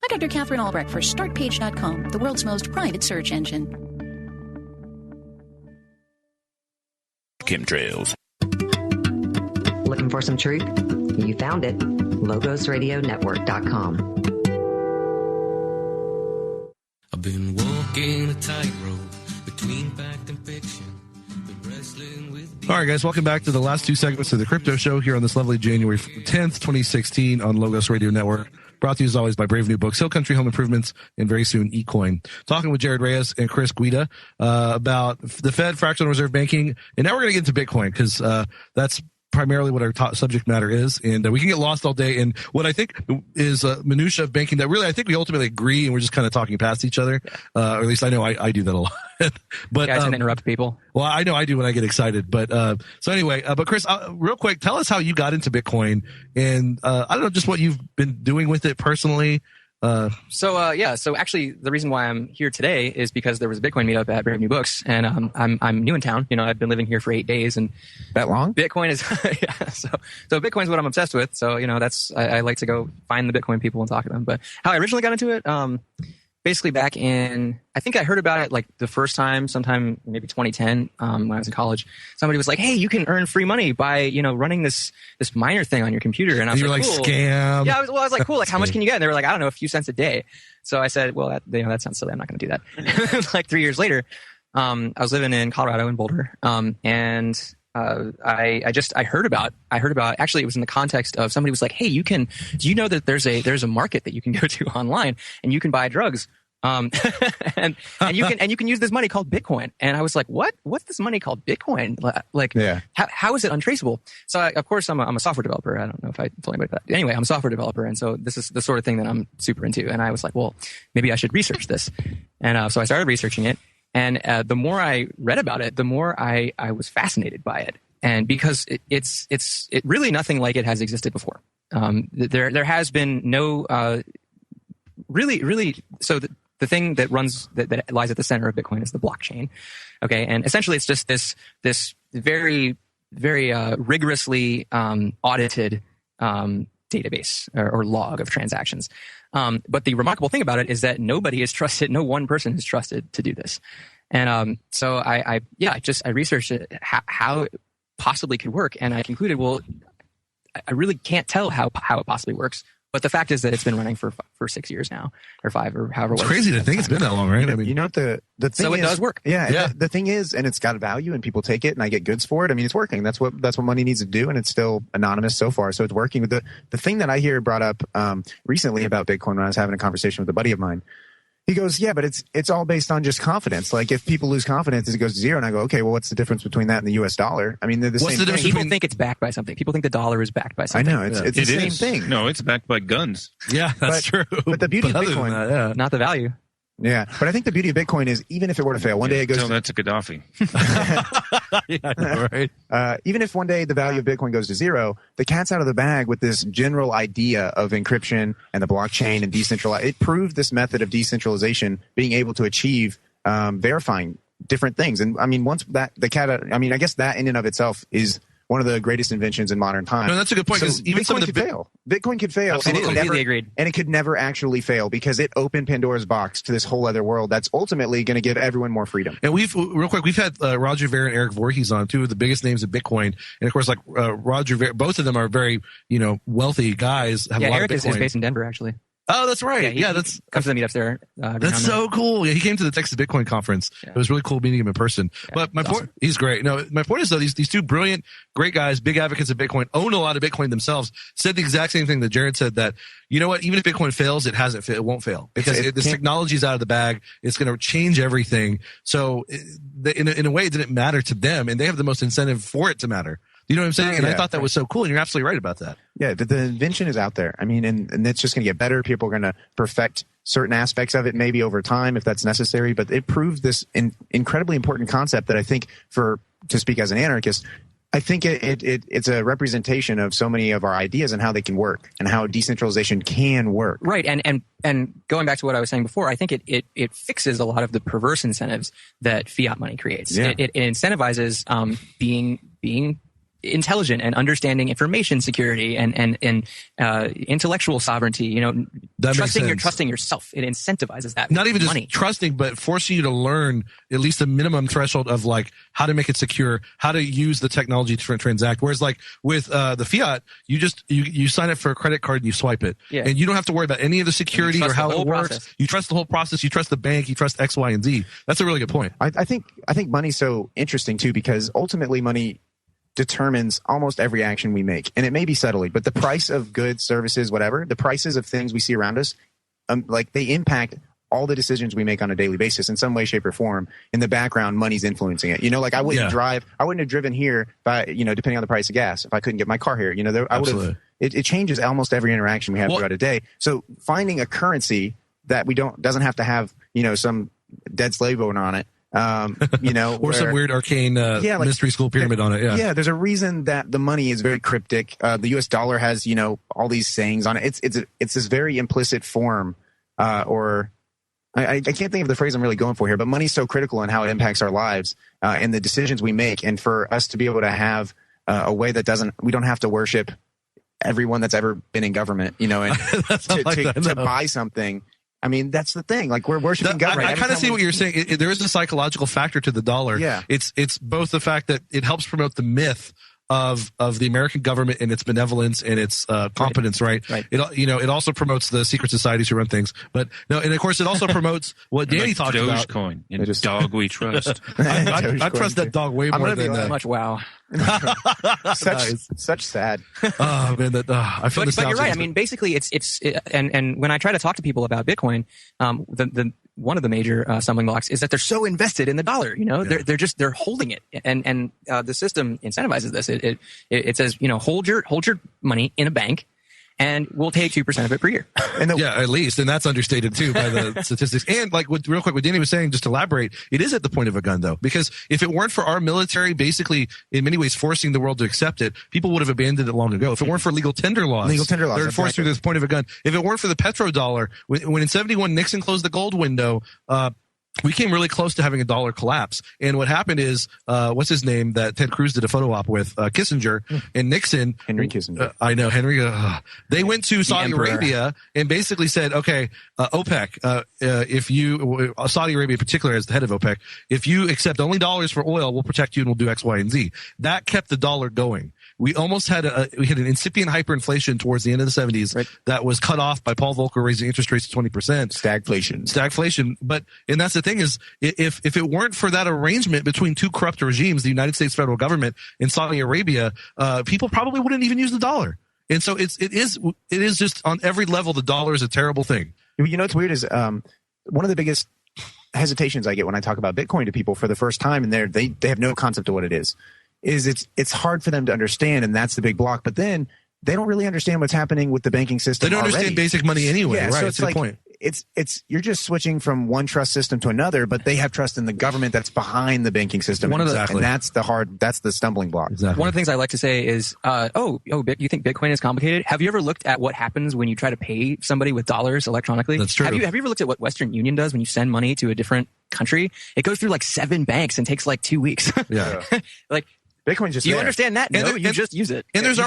I'm Dr. Catherine Albrecht for StartPage.com, the world's most private search engine. Chemtrails. Looking for some truth? You found it. LogosRadioNetwork.com. I've been walking a tightrope between fact and fiction. Been wrestling with... All right, guys, welcome back to the last 2 segments of the Crypto Show here on this lovely January 10th, 2016 on Logos Radio Network. Brought to you as always by Brave New Books, Hill Country Home Improvements, and very soon eCoin. Talking with Jared Reyes and Chris Guida about the Fed, fractional reserve banking, and now we're going to get into Bitcoin because that's primarily what our subject matter is, and we can get lost all day in what I think is minutia of banking that really I think we ultimately agree, and we're just kind of talking past each other, or at least I know I do that a lot. But guys can interrupt people. Well, I know I do when I get excited. But so anyway, but Chris, real quick, tell us how you got into Bitcoin, and I don't know, just what you've been doing with it personally. So actually the reason why I'm here today is because there was a Bitcoin meetup at Brave New Books, and I'm new in town. I've been living here for 8 days, and that long? Bitcoin is so Bitcoin's what I'm obsessed with. So that's I like to go find the Bitcoin people and talk to them. But how I originally got into it, basically back in, I think I heard about it like the first time, sometime maybe 2010, when I was in college. Somebody was like, "Hey, you can earn free money by running this miner thing on your computer." And I was like, cool. Scam. Yeah, I was like, cool. Like, how much can you get? And they were like, I don't know, a few cents a day. So I said, well, that sounds silly. I'm not going to do that. Like 3 years later, I was living in Colorado in Boulder, and I heard about actually it was in the context of somebody was like, hey, do you know that there's a market that you can go to online and you can buy drugs, and you can use this money called Bitcoin. And I was like, what's this money called Bitcoin? Like, yeah. How is it untraceable? So of course I'm a software developer. I don't know if I told anybody that. Anyway, I'm a software developer. And so this is the sort of thing that I'm super into. And I was like, well, maybe I should research this. And so I started researching it. And the more I read about it, the more I was fascinated by it. And because it's really nothing like it has existed before. There has been no really. So the thing that that lies at the center of Bitcoin is the blockchain. Okay, and essentially it's just this very very rigorously audited database or log of transactions. But the remarkable thing about it is that nobody is trusted. No one person is trusted to do this. And so I researched it, how it possibly could work, and I concluded, well, I really can't tell how it possibly works. But the fact is that it's been running for 6 years now, or 5, or however. It's crazy to think it's been that long, right? I mean, the thing so it does work. Yeah. The thing is, and it's got a value, and people take it, and I get goods for it. I mean, it's working. That's what money needs to do, and it's still anonymous so far. So it's working. The thing that I hear brought up recently about Bitcoin when I was having a conversation with a buddy of mine He goes, yeah, but it's all based on just confidence. Like if people lose confidence, it goes to zero. And I go, okay, well, what's the difference between that and the U.S. dollar? I mean, they're the same thing. People think it's backed by something. People think the dollar is backed by something. I know. It's the same thing. No, it's backed by guns. Yeah, that's true. But the beauty of Bitcoin, not the value. Yeah, but I think the beauty of Bitcoin is even if it were to fail, one day it goes. Tell that to Gaddafi. Yeah, I know, right? Even if one day the value of Bitcoin goes to zero, the cat's out of the bag with this general idea of encryption and the blockchain and decentralized. It proved this method of decentralization being able to achieve verifying different things. And I mean, once that the cat, I mean, I guess that in and of itself is one of the greatest inventions in modern times. No, that's a good point. Because even Bitcoin could fail. Bitcoin could fail. Absolutely. Agreed. And it could never actually fail because it opened Pandora's box to this whole other world that's ultimately going to give everyone more freedom. And we've had Roger Ver and Eric Voorhees on, two of the biggest names of Bitcoin. And of course, like Roger Ver, both of them are very, wealthy guys. Have a lot Eric of is Bitcoin. based in Denver, actually. Oh, that's right. Yeah, that's comes to the meetups there. That's so cool. Yeah, he came to the Texas Bitcoin conference. Yeah. It was really cool meeting him in person. Yeah, but my point, awesome. He's great. No, my point is though, these two brilliant, great guys, big advocates of Bitcoin, own a lot of Bitcoin themselves, said the exact same thing that Jared said, that you know what, even if Bitcoin fails, it won't fail because this technology is out of the bag. It's going to change everything. So in a way, it didn't matter to them, and they have the most incentive for it to matter. You know what I'm saying? And I thought that was so cool. And you're absolutely right about that. Yeah, the invention is out there. I mean, and it's just going to get better. People are going to perfect certain aspects of it maybe over time if that's necessary. But it proved this incredibly important concept that I think to speak as an anarchist, I think it's a representation of so many of our ideas and how they can work and how decentralization can work. Right. And going back to what I was saying before, I think it fixes a lot of the perverse incentives that fiat money creates. Yeah. It incentivizes being intelligent and understanding information security and intellectual sovereignty, trusting yourself. It incentivizes that. Not even just money. Trusting, but forcing you to learn at least a minimum threshold of like how to make it secure, how to use the technology to transact. Whereas like with the fiat, you sign up for a credit card and you swipe it. Yeah. And you don't have to worry about any of the security or how it works. Process. You trust the whole process, you trust the bank, you trust X, Y, and Z. That's a really good point. I think money's so interesting too because ultimately money determines almost every action we make. And it may be subtly, but the price of goods, services, whatever, the prices of things we see around us, they impact all the decisions we make on a daily basis in some way, shape, or form. In the background, money's influencing it. I wouldn't have driven here by, depending on the price of gas, if I couldn't get my car here. I would have. It changes almost every interaction we have throughout a day. So finding a currency that doesn't have to have, some dead slave owner on it. Or some weird arcane mystery school pyramid on it. Yeah, there's a reason that the money is very cryptic. The U.S. dollar has all these sayings on it. It's this very implicit form, or I can't think of the phrase I'm really going for here. But money's so critical in how it impacts our lives and the decisions we make, and for us to be able to have a way that we don't have to worship everyone that's ever been in government, and to buy something. I mean, that's the thing. Like we're worshiping government. I kind of see what you're saying. There is a psychological factor to the dollar. Yeah. It's both the fact that it helps promote the myth of the American government and its benevolence and its competence, right? It also promotes the secret societies who run things. But no, and of course it also promotes what Danny talked about. Dogecoin, dog we trust. I trust that dog way more than that. Much wow. Such sad. Oh man, I feel. But you're right. I mean, basically, it's and when I try to talk to people about Bitcoin, the one of the major stumbling blocks is that they're so invested in the dollar. They're holding it, and the system incentivizes this. It says hold your money in a bank, and we'll take 2% of it per year. At least, and that's understated too by the statistics. And real quick, what Danny was saying, just to elaborate, it is at the point of a gun though, because if it weren't for our military, basically in many ways forcing the world to accept it, people would have abandoned it long ago. If it weren't for legal tender laws, they're enforced through this point of a gun. If it weren't for the petrodollar, when in '71 Nixon closed the gold window, we came really close to having a dollar collapse. And what happened is, what's his name that Ted Cruz did a photo op with, Kissinger and Nixon. Henry Kissinger. I know, Henry. They went to Saudi Arabia and basically said, okay, OPEC, Saudi Arabia in particular as the head of OPEC, if you accept only dollars for oil, we'll protect you and we'll do X, Y, and Z. That kept the dollar going. We almost had an incipient hyperinflation towards the end of the 70s that was cut off by Paul Volcker raising interest rates to 20%. Stagflation. And that's the thing is, if it weren't for that arrangement between two corrupt regimes, the United States federal government and Saudi Arabia, people probably wouldn't even use the dollar. And so it is just on every level, the dollar is a terrible thing. What's weird is, one of the biggest hesitations I get when I talk about Bitcoin to people for the first time, and they have no concept of what it is it's hard for them to understand, and that's the big block. But then they don't really understand what's happening with the banking system. They don't understand basic money anyway, yeah, right? So That's the point. It's you're just switching from one trust system to another, but they have trust in the government that's behind the banking system. And that's the stumbling block. Exactly. One of the things I like to say is, you think Bitcoin is complicated? Have you ever looked at what happens when you try to pay somebody with dollars electronically? That's true. Have you ever looked at what Western Union does when you send money to a different country? It goes through like 7 banks and takes like 2 weeks. Yeah. Like, Bitcoin's just do you there. understand that? No, you just use it. And there's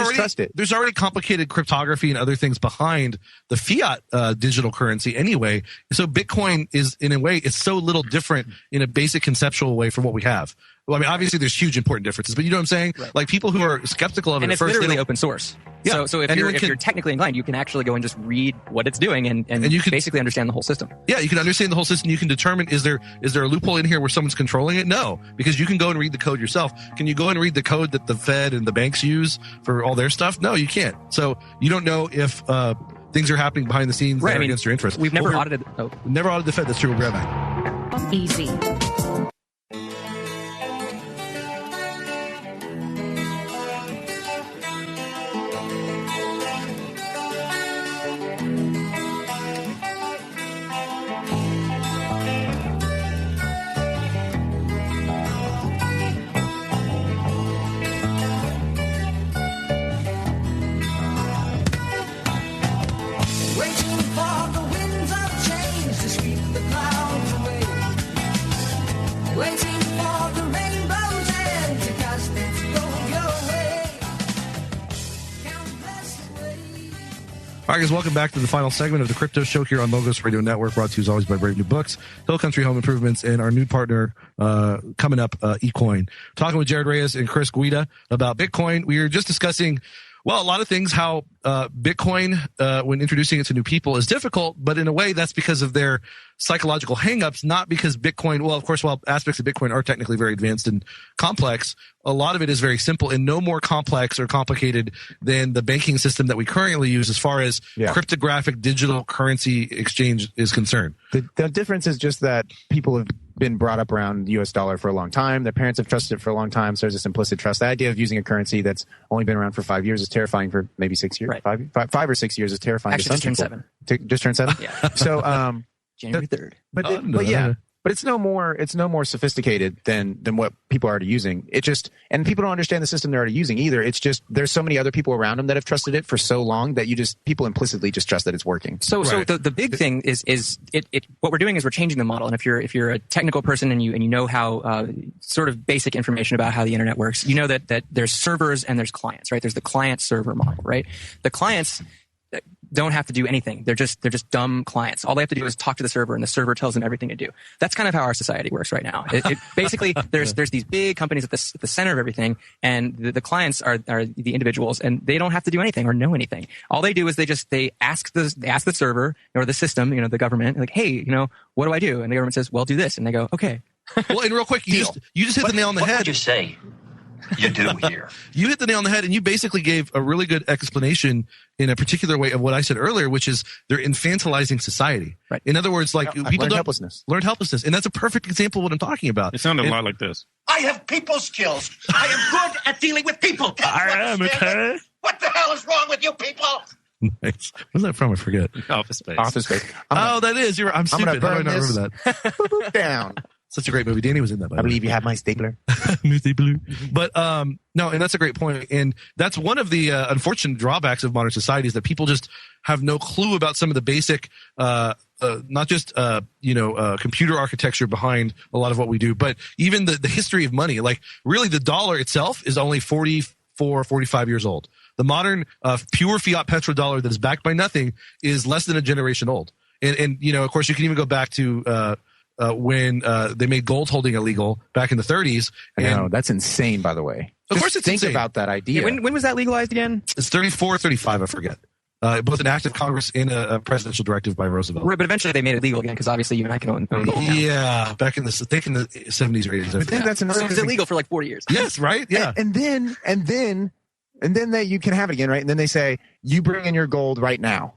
already complicated cryptography and other things behind the fiat digital currency anyway. So Bitcoin is, in a way, it's so little different in a basic conceptual way from what we have. Well, I mean, obviously there's huge important differences, but you know what I'm saying? Right. Like people who are skeptical of it and at it's first, literally open source. Yeah. So if you're technically inclined, you can actually go and just read what it's doing and you can basically understand the whole system. Yeah, you can understand the whole system. You can determine, is there a loophole in here where someone's controlling it? No, because you can go and read the code yourself. Can you go and read the code that the Fed and the banks use for all their stuff? No, you can't. So you don't know if things are happening behind the scenes that are against your interest. We've never audited. We've never audited the Fed. That's true. We'll grab that. Easy. All right, guys, welcome back to the final segment of the Crypto Show here on Logos Radio Network, brought to you as always by Brave New Books, Hill Country Home Improvements, and our new partner coming up, eCoin. Talking with Jared Reyes and Chris Guida about Bitcoin. We are just discussing, well, a lot of things, how Bitcoin, when introducing it to new people, is difficult, but in a way that's because of their psychological hangups, not because Bitcoin, well, of course, while aspects of Bitcoin are technically very advanced and complex, a lot of it is very simple and no more complex or complicated than the banking system that we currently use as far as cryptographic digital currency exchange is concerned. The difference is just that people have been brought up around the U.S. dollar for a long time. Their parents have trusted it for a long time, so there's this implicit trust. The idea of using a currency that's only been around for 5 years is terrifying for maybe 6 years. Right. Five or 6 years is terrifying. Actually, just turned 7. Just turned 7? Yeah. So, January 3rd. But it's no more sophisticated than what people are already using. And people don't understand the system they're already using either. It's just there's so many other people around them that have trusted it for so long that people implicitly just trust that it's working. So the big thing is what we're doing is we're changing the model. And if you're a technical person and you know how sort of basic information about how the internet works, you know that there's servers and there's clients, right? There's the client server model, right? The clients don't have to do anything. They're just dumb clients. All they have to do is talk to the server, and the server tells them everything to do. That's kind of how our society works right now. Basically, there's these big companies at the center of everything, and the clients are the individuals, and they don't have to do anything or know anything. All they do is they ask the server or the system, the government, like, hey, what do I do? And the government says, well, do this, and they go, okay. Well, and real quick, you just hit the nail on the head. What would you say you do here? You hit the nail on the head, and you basically gave a really good explanation in a particular way of what I said earlier, which is they're infantilizing society. Right. In other words, like people learned helplessness. Learned helplessness, and that's a perfect example of what I'm talking about. It sounded a lot like this. I have people skills. I am good at dealing with people. Okay. What the hell is wrong with you people? Nice. Where's that from? I forget. Office Space. That is. I'm stupid. How do I not remember that? Down. Such a great movie. Danny was in that. I believe you have my stapler. But no, and that's a great point. And that's one of the unfortunate drawbacks of modern society is that people just have no clue about some of the basic, not just computer architecture behind a lot of what we do, but even the history of money. Like really, the dollar itself is only 45 years old. The modern pure fiat petrodollar that is backed by nothing is less than a generation old. And of course, you can even go back to when they made gold holding illegal back in the 30s. I know, that's insane, by the way. Of course it's think insane. about that idea. Yeah, when was that legalized again? It's 34 or 35, I forget. Both an act of Congress and a presidential directive by Roosevelt. Right, but eventually they made it legal again because obviously you and I can own gold now. Yeah, back in the 70s or 80s. But then that's another. So it was illegal for like 40 years. Yes, right? Yeah. And then that you can have it again, right? And then they say you bring in your gold right now.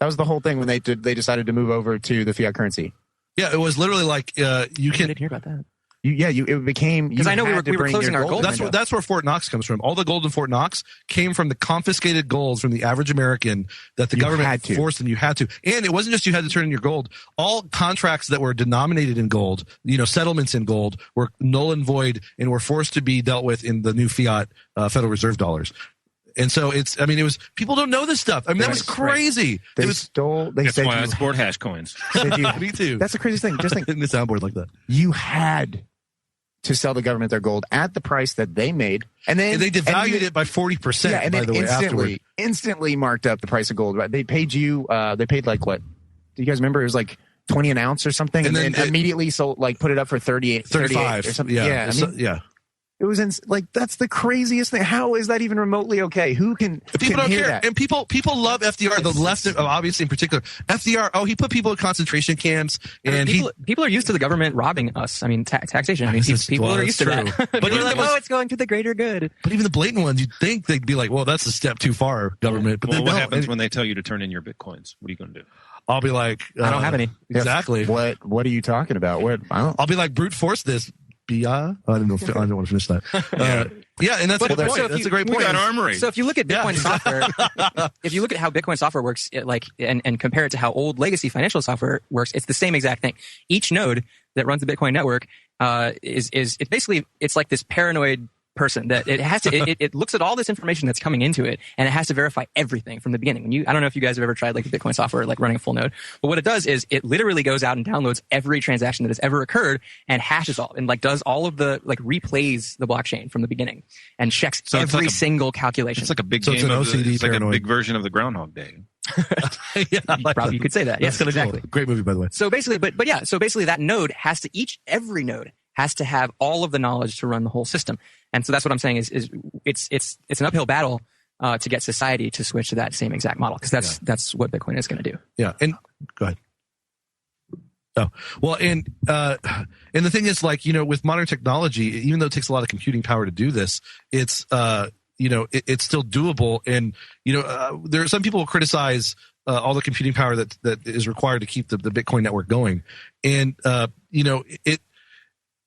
That was the whole thing when they decided to move over to the fiat currency. Yeah, it was literally like you I can didn't hear about that. It became because I know we were closing our gold. That's where Fort Knox comes from. All the gold in Fort Knox came from the confiscated gold from the average American that the government forced and you had to. And it wasn't just you had to turn in your gold. All contracts that were denominated in gold, settlements in gold, were null and void and were forced to be dealt with in the new fiat Federal Reserve dollars. And so it was people don't know this stuff. I mean, that was crazy. They That's why I sport hash coins. Me too. That's the craziest thing. Just think in the soundboard like that. You had to sell the government their gold at the price that they made, and then they devalued it by 40%. Yeah, and by then the way, instantly marked up the price of gold. Right? They paid you. They paid like what? Do you guys remember? It was like 20 an ounce or something, and then immediately sold, put it up for 35 or something. Yeah, It was that's the craziest thing. How is that even remotely okay? Who can? People don't hear care, that? and people love FDR. The left, obviously, in particular, FDR. Oh, he put people in concentration camps, and people are used to the government robbing us. I mean, taxation. I mean, people are used to that. But you're like, it's going to the greater good. But even the blatant ones, you'd think they'd be like, well, that's a step too far, government. But what happens when they tell you to turn in your bitcoins? What are you going to do? I'll be like, I don't have any. Exactly. What are you talking about? I'll be like, brute force this. I don't know. I don't want to finish that. And that's a good point. That's a great point. We got armory. So if you look at Bitcoin software, if you look at how Bitcoin software works, and compare it to how old legacy financial software works, it's the same exact thing. Each node that runs the Bitcoin network it's like this paranoid person that it has to it looks at all this information that's coming into it, and it has to verify everything from the beginning. I don't know if you guys have ever tried like the Bitcoin software, like running a full node, but what it does is it literally goes out and downloads every transaction that has ever occurred and hashes all and does all of the replays the blockchain from the beginning and checks every single calculation. It's like a big game of it's like a big version of the Groundhog Day. Probably you could say that. Yes, exactly. Cool. Great movie, by the way. So basically, so basically that node has to every node has to have all of the knowledge to run the whole system. And so that's what I'm saying is it's an uphill battle to get society to switch to that same exact model, because that's what Bitcoin is going to do. Yeah. And go ahead. Oh, well, and the thing is, with modern technology, even though it takes a lot of computing power to do this, it's it's still doable. And there are some people who criticize all the computing power that is required to keep the Bitcoin network going, and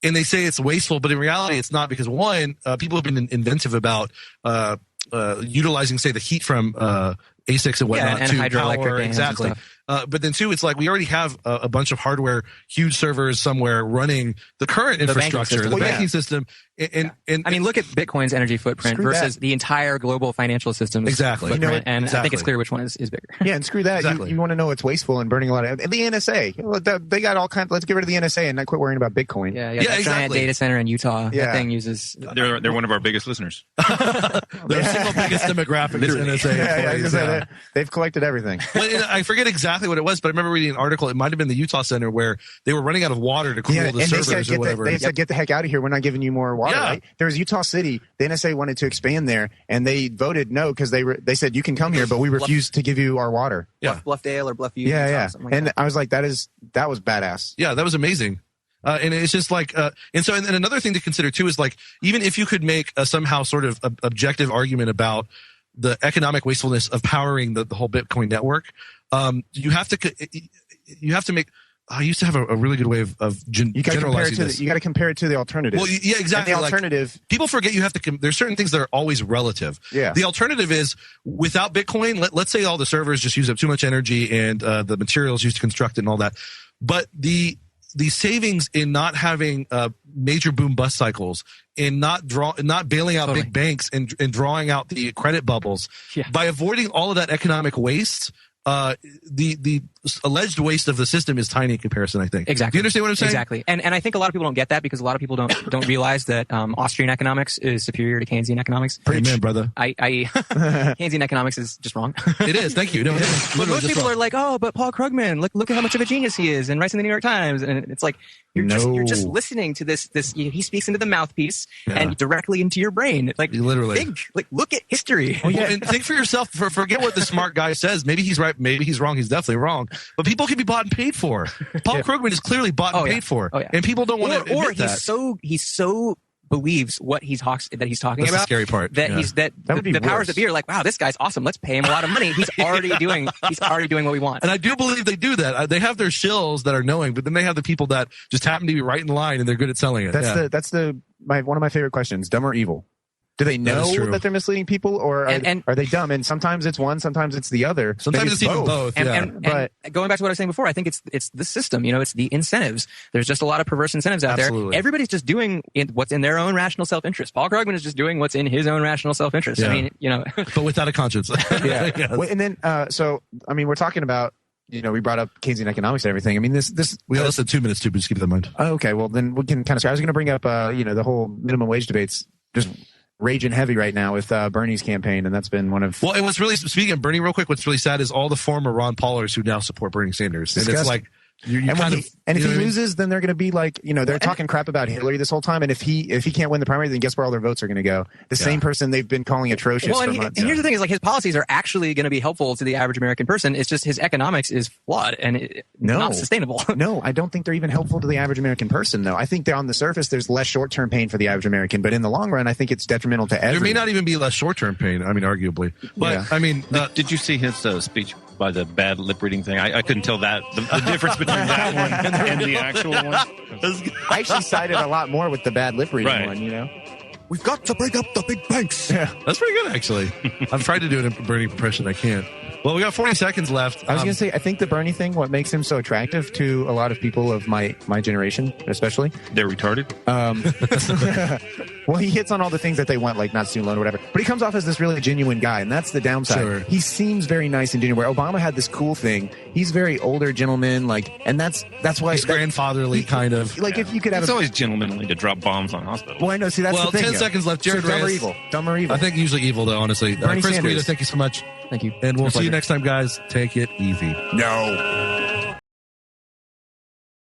and they say it's wasteful, but in reality, it's not, because one, people have been inventive about utilizing, say, the heat from ASICs and whatnot and to hydroelectric power. Exactly. But then two, it's like we already have a bunch of hardware, huge servers somewhere running the current infrastructure, the banking system. And I mean, look at Bitcoin's energy footprint versus the entire global financial system. Exactly. Footprint, and I think it's clear which one is bigger. Yeah, and screw that. Exactly. You want to know it's wasteful and burning a lot of the NSA. They got all kinds. Let's get rid of the NSA and not quit worrying about Bitcoin. Yeah, exactly. Giant data center in Utah. Yeah. That thing uses. They're one of our biggest listeners. They're single biggest demographic. NSA. They've collected everything. Well, I forget exactly what it was, but I remember reading an article. It might have been the Utah Center, where they were running out of water to cool the servers or whatever. They said, "Get the heck out of here! We're not giving you more water." Yeah. Right? There was Utah City. The NSA wanted to expand there, and they voted no because they said you can come here, but we refuse to give you our water. Yeah, Bluffdale or Bluffview. Yeah. And I was like, that was badass. Yeah, that was amazing. And it's just like, and another thing to consider too is like, even if you could make a somehow sort of objective argument about the economic wastefulness of powering the whole Bitcoin network, you have to make. I used to have a really good way of generalizing this. You got to compare it to the alternative. Well, yeah, exactly. And the alternative. People forget you have to. There's certain things that are always relative. Yeah. The alternative is without Bitcoin. Let's say all the servers just use up too much energy and the materials used to construct it and all that. But the savings in not having major boom bust cycles, in not bailing out big banks and drawing out the credit bubbles, by avoiding all of that economic waste. The alleged waste of the system is tiny in comparison, I think. Exactly. Do you understand what I'm saying? Exactly. And I think a lot of people don't get that, because a lot of people don't realize that Austrian economics is superior to Keynesian economics. Amen, brother. Keynesian economics is just wrong. It is. Thank you. No, but most people are like, oh, but Paul Krugman, look at how much of a genius he is, and writes in the New York Times, and it's like you're just listening to this. He speaks into the mouthpiece and directly into your brain. Like literally, look at history. Oh, yeah. And think for yourself. Forget what the smart guy says. Maybe he's right. Maybe he's wrong. He's definitely wrong. But people can be bought and paid for. Paul Krugman is clearly bought and paid for, and people don't want to admit that. He's so believes what he's talking That's about. the scary part. That would be the powers worse. that be are like, wow, this guy's awesome. Let's pay him a lot of money. He's already doing what we want. And I do believe they do that. They have their shills that are knowing, but then they have the people that just happen to be right in line and they're good at selling it. That's one of my favorite questions. Dumb or evil? Do they know that they're misleading people, or are they dumb? And sometimes it's one, sometimes it's the other. Sometimes it's even both. And going back to what I was saying before, I think it's the system. It's the incentives. There's just a lot of perverse incentives out there. Everybody's just doing what's in their own rational self-interest. Paul Krugman is just doing what's in his own rational self-interest. Yeah. I mean, but without a conscience. Yeah. Yes. And then, we're talking about. We brought up Keynesian economics and everything. I mean, this we got less than 2 minutes too, but just keep that in mind. Okay, well then we can kind of. I was going to bring up, the whole minimum wage debates. Just raging heavy right now with Bernie's campaign, and that's been one of. Well, it was really speaking of Bernie, real quick. What's really sad is all the former Ron Paulers who now support Bernie Sanders, and it's like. If he loses, then they're going to be like, they're talking crap about Hillary this whole time. And if he can't win the primary, then guess where all their votes are going to go? The same person they've been calling atrocious for months. And here's the thing: is like his policies are actually going to be helpful to the average American person. It's just his economics is flawed and not sustainable. No, I don't think they're even helpful to the average American person. Though I think they're on the surface. There's less short-term pain for the average American, but in the long run, I think it's detrimental to everyone. There may not even be less short-term pain. I mean, arguably, but I mean, did you see his speech? By the bad lip reading thing, I couldn't tell the difference between that one and the actual one. I actually sided a lot more with the bad lip reading one. We've got to break up the big banks. Yeah, that's pretty good actually. I've tried to do a Bernie impression. I can't. Well, we got 40 seconds left. I was going to say, I think the Bernie thing, what makes him so attractive to a lot of people of my generation, especially. They're retarded? Well, he hits on all the things that they want, like not student loan or whatever. But he comes off as this really genuine guy, and that's the downside. Sure. He seems very nice and genuine, where Obama had this cool thing. He's very older gentleman, and that's why... He's grandfatherly, kind of. Like, if you could have... It's always gentlemanly to drop bombs on hospitals. Well, I know, see, that's the thing. 10 seconds left. Jared Dumb or Reyes. evil? Dumb or evil? I think usually evil, though, honestly. Bernie Chris Sanders. Guida, thank you so much. Thank you. And we'll see you next time, guys. Take it easy. No.